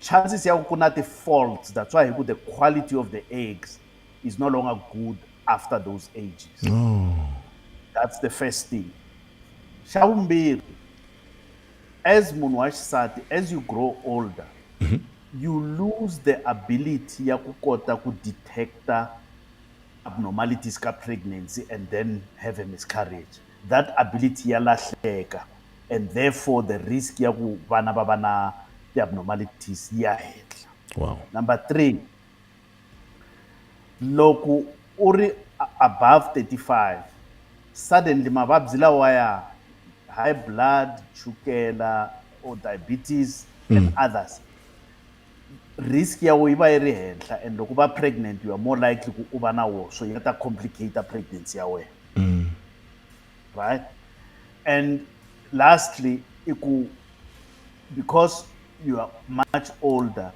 chances ya ku na faults, that's why the quality of the eggs is no longer good after those ages. That's the first thing. Xa vumbirhi, as munhu wa xisati, as you grow older, you lose the ability ya ku kota ku detecta abnormalities ka pregnancy and then have a miscarriage. That ability ya lahleka, and therefore the risk ya ku vana va va na the abnormalities ya henhla. Wow. Number 3, loko uri above 35, suddenly mavabyi lawa ya high blood, chukela or diabetes and others, risk ya wo yi va yi ri henhla, and loko va pregnant you are more likely ku u va na wo, so yi ta complicate pregnancy ya wena. Right? And lastly, because you are much older,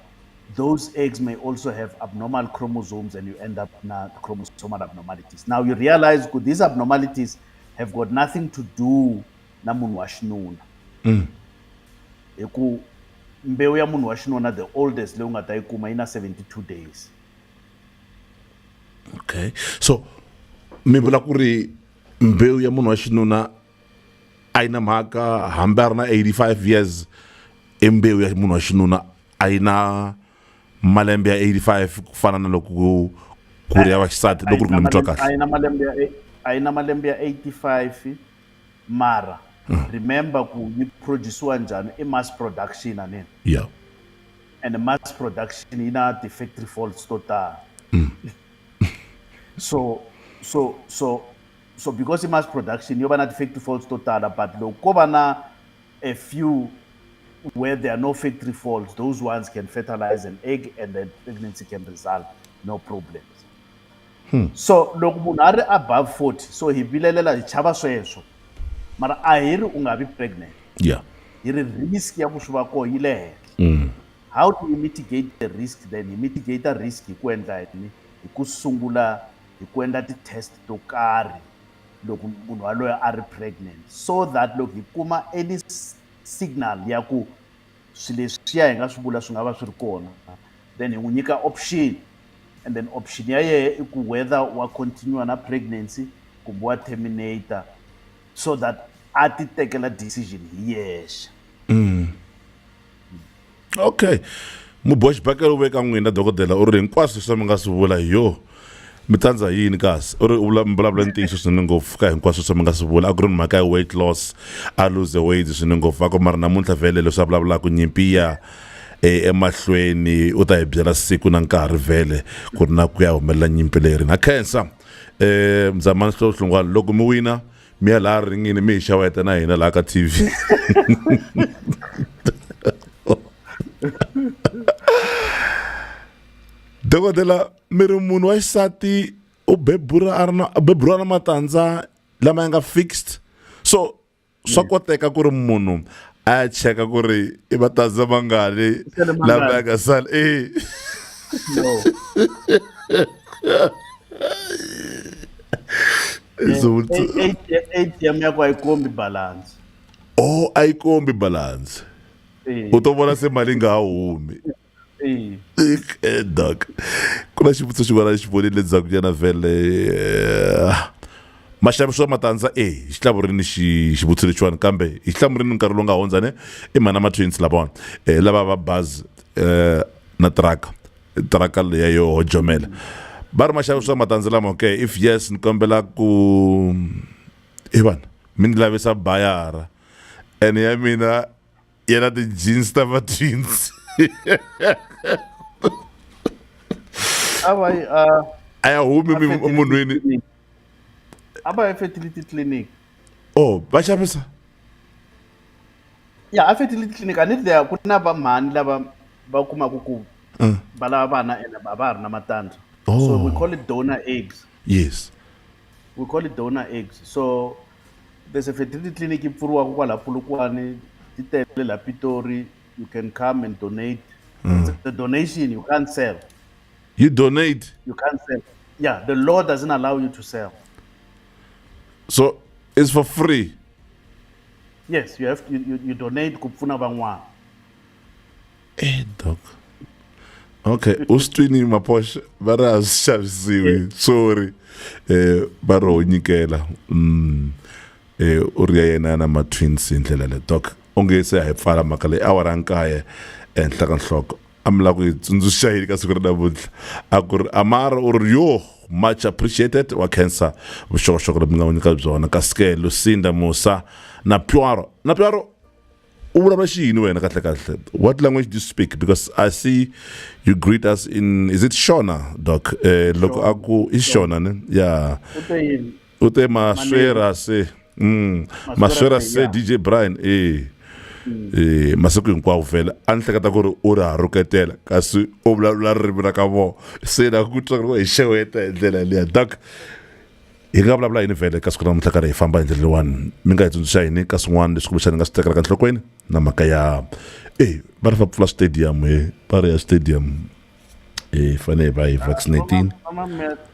those eggs may also have abnormal chromosomes and you end up with chromosomal abnormalities. Now you realize these abnormalities have got nothing to do na munhu wa xinuna. Mbewu ya munhu wa xinuna, the oldest leyi u nga ta yi kuma yi na 72 days. Okay. So mi vula ku ri mbewu ya munhu wa xinuna a yi na mhaka hambi a ri na 85 years, mbewu ya munhu wa xinuna a yi na malembe ya 85 ku fana na loko ku ri ya vaxisati loko ri nga mitwa kahle a yi na malembe ya 85 mara remember ku yi produciwa njhani i mass production anini yeah and mass production yi na ti-factory faults to tala so because i mass production yo va na ti-factory faults to tala but loko ko va na a few where there are no factory faults, those ones can fertilize an egg and then pregnancy can result, no problems. So, loko munhu a ri above 40, so hi vilelela hi chava sweswo. Mara a hi ri u nga vi pregnant. yeah Hi ri risk ya ku swi va koho yi le henhla. How do you mitigate the risk then? Hi mitigate the risk hi ku endla yini? Hi ku sungula hi ku endla ti-test to karhi loko munhu waloye a ri pregnant so that loko hi kuma any signal ya ku swilo leswiya hi nga swi vula swi nga va swi ri kona then hi n'wi nyika option and then option ya yehe i ku whether wa continue na pregnancy kumbe wa terminator so that a ti tekela decision hi yexe okay muboxi bakela u veka n'wina dokodela u ri hinkwaswo leswi mi nga swi vula yo mi tsandza yini kasi u ri mi vulavula ntiyiso swinene ngopfu ka hinkwaswo leswi mi nga swi vula a ku ri ni mhaka ya weight loss a lose weight swinene ngopfu a ku mari namuntlha vhele leswi a vulavulaka nyimpi ya emahlweni u ta hi byela siku na nkarhi vhele ku ri na ku ya humelela nyimpi leri na khensa mzamani hlonhlongwana loko mi wina mi ya laha ringini mi hi xaweta na hina laha ka TV dokodela mi ri munhu wa xisati u beburiwa na matandza lama ya nga fixed so swa koteka ku ri munhu a ya cheka ku ri i matandza mangani lama ya nga sala ATM yakho a yi kombi balance a yi kombi balance u to vona se mali nga ha humi doc ku na xivutiso xin'wana xi vonile ndzhaku nyana vhele maxaviso ya matandza hi xihlamurini xivutiso lexiwani kambe hi xihlamurini nkarhi lowu nga hundza ne i mhana ma-twins lavawani lava va baz na traka leya yo hojomela va ri maxaviso ya matandza lama okay if yes ni kombela ku i vana mi ni lavisa bayara ene ya mina yena ti-jeans ta va-twins a ya humi munhwini a va ya fertility clinic va xavisa ya a fertility clinic a ni there ku na vamhani lava va kumaka ku va lava vana ene a va ha ri na matandza so we call it donor eggs yes we call it donor eggs so there's a fertility clinic yi pfuriwaka kwala Polokwane ti tele la Pitori you can come and donate the donation you can't sell you donate you can't sell yeah the law doesn't allow you to sell so it's for free yes you have to you donate ku pfuna van'wana doc okay usitwini maposha va ri a swi xavisiwi sorry va ri ho nyikela u ri ya yena na ma-twins hi ndlela le doc onge se hi pfala mhaka leyi awara nkaye ehenhla ka nhloko a mi lava ku hi tsundzuxa yini ka siku ri namuntlha a ku ri amara u ri yo much appreciated wa khensa vuxokoxoko lebyi nga n'wi nyika byona kasi ke Lucinda Musa na Pyaro u vulavula xiyini wena kahle what language do you speak because I see you greet us in is it Shona doc loko a ku i Shona ne yeah u te maswera se maswera se DJ Brian masiku hinkwawo vhele a ni hleketa ku ri u ri harhuketela kasi u vulavula ririmi ra ka vona se na ku twa ku hi xeweta hi ndlela liya doc hi nga vulavula yini vhele ka siku namuntlha karhi hi famba hi ndlela leyiwani mi nga hi tsundzuxa yini ka swin'wana leswi kumbexani nga swi tekelaka nhlokweni na mhaka ya va ri va pfula stadium va ri ya stadium fanele va hi vaccinatini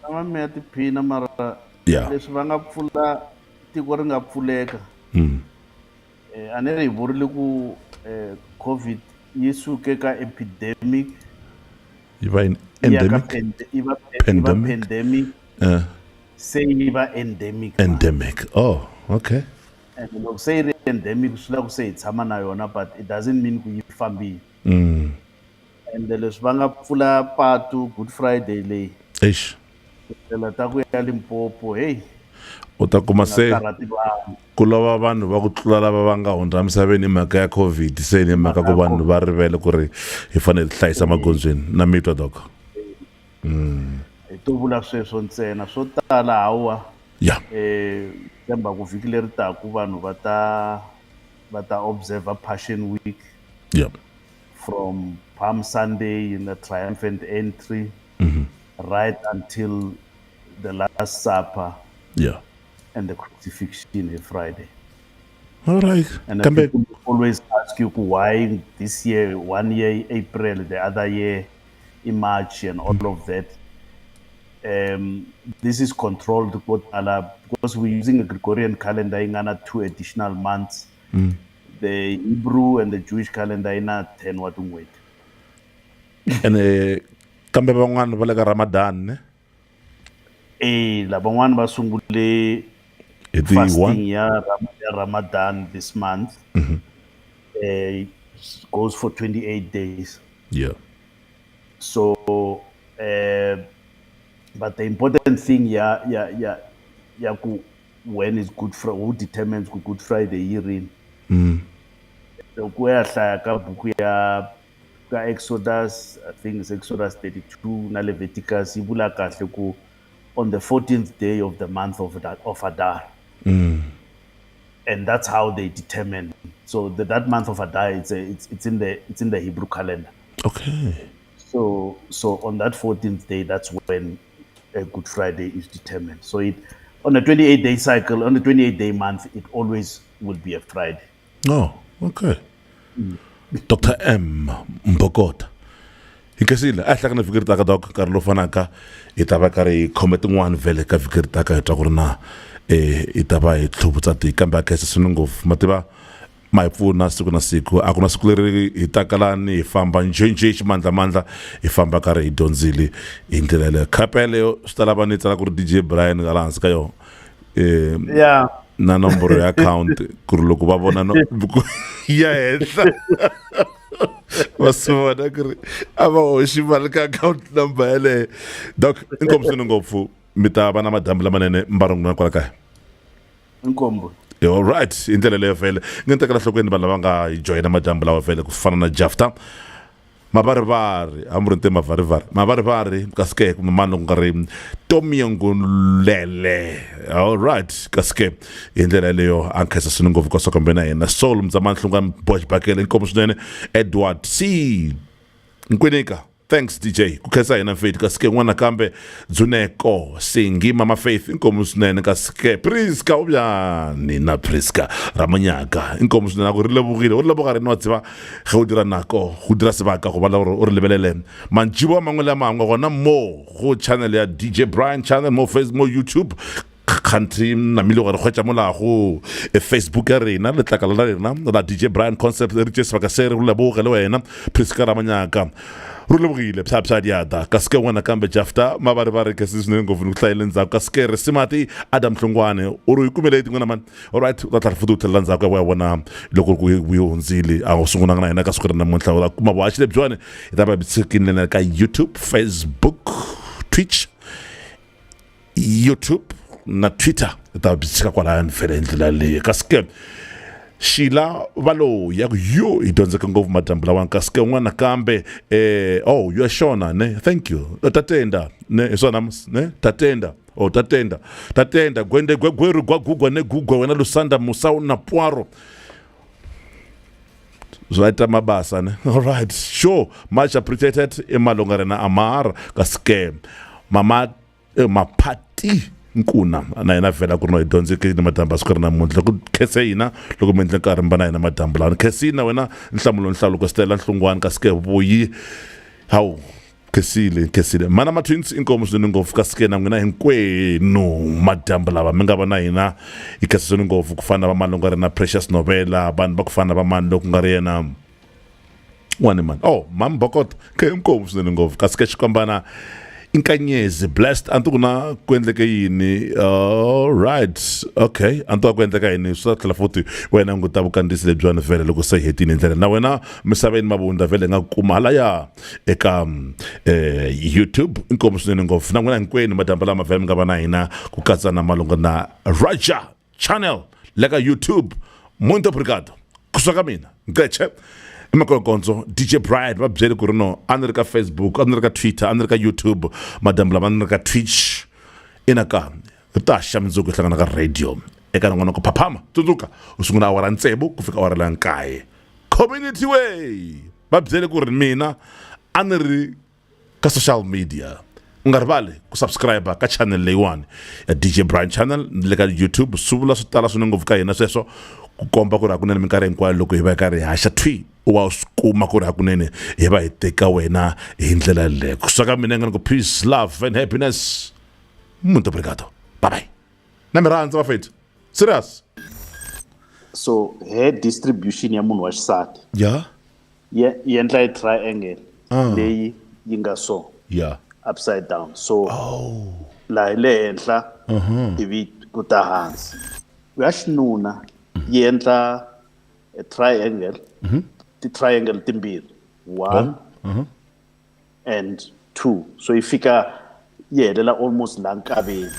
amameya tiphina mara yeah leswi va nga pfula tiko ri nga pfuleka a ni ri hi vurile ku covid yi suke ka epidemic yi va pandemic se yi va endemic okay and loko se yi ri endemic swi la ku se hi tshama na yona but it doesn't mean ku yi fambile and leswi va nga pfula patu Good Friday leyi eish tindlela ta ku ya Limpopo hey u ta kuma se karhati vanhu ku lova vanhu va ku tlula lava va nga hundza misaveni hi mhaka ya covid se ni mhaka ku vanhu va rivele ku ri hi fanele hlayisa magondzweni na mitwa dok hi to vula sweswo ntsena swo tala hawa ya tshemba ku vhiki leri taku vanhu va ta observe Passion Week ya from Palm Sunday in the triumphant entry right until the Last Supper ya and the crucifixion on Friday. all right And kambe people always ask you why this year, 1 year in April, the other year in March, and all of that. This is controlled because we're using a Gregorian calendar in 2 additional months. The Hebrew and the Jewish calendar in 10 what wait. and kambe van'wana va le ka Ramadan ne Lava van'wana va sungule it's the fasting one ya Ramadan this month. Goes for 28 days. yeah So, but the important thing, when is Good Friday? Who determines Good Friday year in? So, Exodus, I think it's Exodus 32, na Leviticus, ibula kahle ku on the 14th day of the month of Adar. And that's how they determine. So that month of Adar, it's in the Hebrew calendar. okay So on that 14th day, that's when Good Friday is determined. So on a 28-day cycle, on the 28-day month, it always will be a Friday. oh okay Dr Mbokota hi kesile a hlakana fikiri taka dok nkarhi lowu fanaka hi ta va karhi hi khome tin'wana vhele ka fikiri taka hi twa ku ri na hi ta va hi tlhuvutsa ti kambe a khesa swinene ngopfu ma tiva ma hi pfuna siku na siku a ku na siku leri hi takalani hi famba njhenjhe ximandlamandla hi famba karhi hi dyondzile hi ndlela yaleyo khapeleyo swi ta lava ni tsala ku ri DJ Brian nga laha hansi ka yona Yeah. na nomboro ya account ku ri loko va vona no ya henhla va swi vona ku ri a va hoxi mali ka account number yaleyo dok inkomisini ngopfu mi ta va na madambu lamanene mbarunguna kwala kaya Inkombo. all right hi ndlela leyo vhele nge ni tekela nhlokweni vanhu lava nga hi joyina madambu lawa vhele ku fana na Jafta mavarivari amurinte mavarivari kasike mani loko nga ri tomiyongulele all right kasike hi ndlela leyo a nkhesa swinene ngopfu ka sokambe na yena Soul Mzamani Hlungwane Boxbakele inkomo swinene Edward C Nkwinika thanks DJ ku khensa hina Faith kasike n'wana kambe Dzuneko Singi Mama Faith inkomo swinene kasike Priska ubyani na Priska Ramanyaka inkomo swinene ku ri lebogile o leboga rena wa tseba ge o dira nako go dira sebaka go bala o re lebelele manjibo mangwe le mangwe gona mo go channel ya DJ Brian channel mo Facebook mo YouTube country na milo ga re khwetsa mola go Facebook ya rena le tlakala la rena la DJ Brian concept re tse sebaka se re le leboga le wena Priska Ramanyaka ru lebogile psapsa diata ka ske wona kambe Jafta mavarivari ke sisine ngofuna ukuhlayela ndzaka ka ske resimati Adam Hlungwane u ri ikumeleti ngwana man all right u ta tla futhi uthela ndzaka wa wona loko ku hundzile a usunguna na yena ka siku na munhla wala kuma boachi lebjwane ita ba bitsikini ka YouTube Facebook Twitch YouTube na Twitter ita bitsika kwala nfele ndlela le ka ske Sheila valo ya yo idonzeka ngopfu madambu lawa kasike n'wana kambe oh you are shona ne thank you tatenda ne sona ne tatenda oh tatenda gwende gwegweru gwagugwa ne gugwa wena Lusanda Musau na Poiro zwaita mabasa ne all right sure much appreciated emalonga rena amara kasike mama mapati nkuna na yena vela ku ri no idondzeke ni madambu a siku ri namuntlha ku khese hina loko mi endle nkarhi mba na yena madambu lawa ni khesina wena nhlamulo nhlalu ko Stella Hlungwane kasike vuyi hawu khesile mana ma-twins inkomo swinene ngopfu kasike na n'wina hinkwenu madambu lawa mi nga va na hina hi khesa swinene ngopfu ku fana na vamani loko nga ri na Precious Novela vanhu va ku fana na vamani loko nga ri yena wani mani oh Mama Mbokota ke inkomo swinene ngopfu kasike xikombana inkanyezi blessed anti ku na ku endleke yini alright okay anti ku endleka yini swi ta tlhela futhi wena nguta vukandziyisi lebyiwani vhele loko se hetini ndlela na wena misaveni mavunda vhele nga kuma halaya eka YouTube inkomo swinene ngopfu na n'wina hinkwenu madamba lama vhele mi nga va na hina ku katsa na malunga na Raja channel leka YouTube muito obrigado kusuka mina ngeche emakonkonzo DJ Bride va byele ku ri no a ni ri ka Facebook a ni ri ka Twitter a ni ri ka YouTube madam lama ni ri ka Twitch inaka ta xamundzuku hlangana ka radio eka n'wana ku phaphama tsundzuka u sungula awara ntsevu ku fika awara la nkaye community way va byele ku ri mina a ni ri ka social media u nga rivali ku subscribe ka channel leyiwani ya DJ Bride channel le ka YouTube swi tala swinene ngopfu ka hina sweswo ku komba ku ri hakunene minkarhi hinkwayo loko hi va hi karhi hi haxa twi wa swi kuma ku ri hakunene hi va hi teka wena hi ndlela leyo kusuka mina nga ku peace love and happiness muito obrigado bye bye na mi rhandza vafethu serious so hair distribution ya munhu wa xisati ya yi endla hi triangle leyi yi nga so upside down so laha hi le henhla ivi ku ta hansi ya xinuna yi endla a triangle ti-triangle timbirhi 1 and 2 so yi fika yi helela almost la nkaveni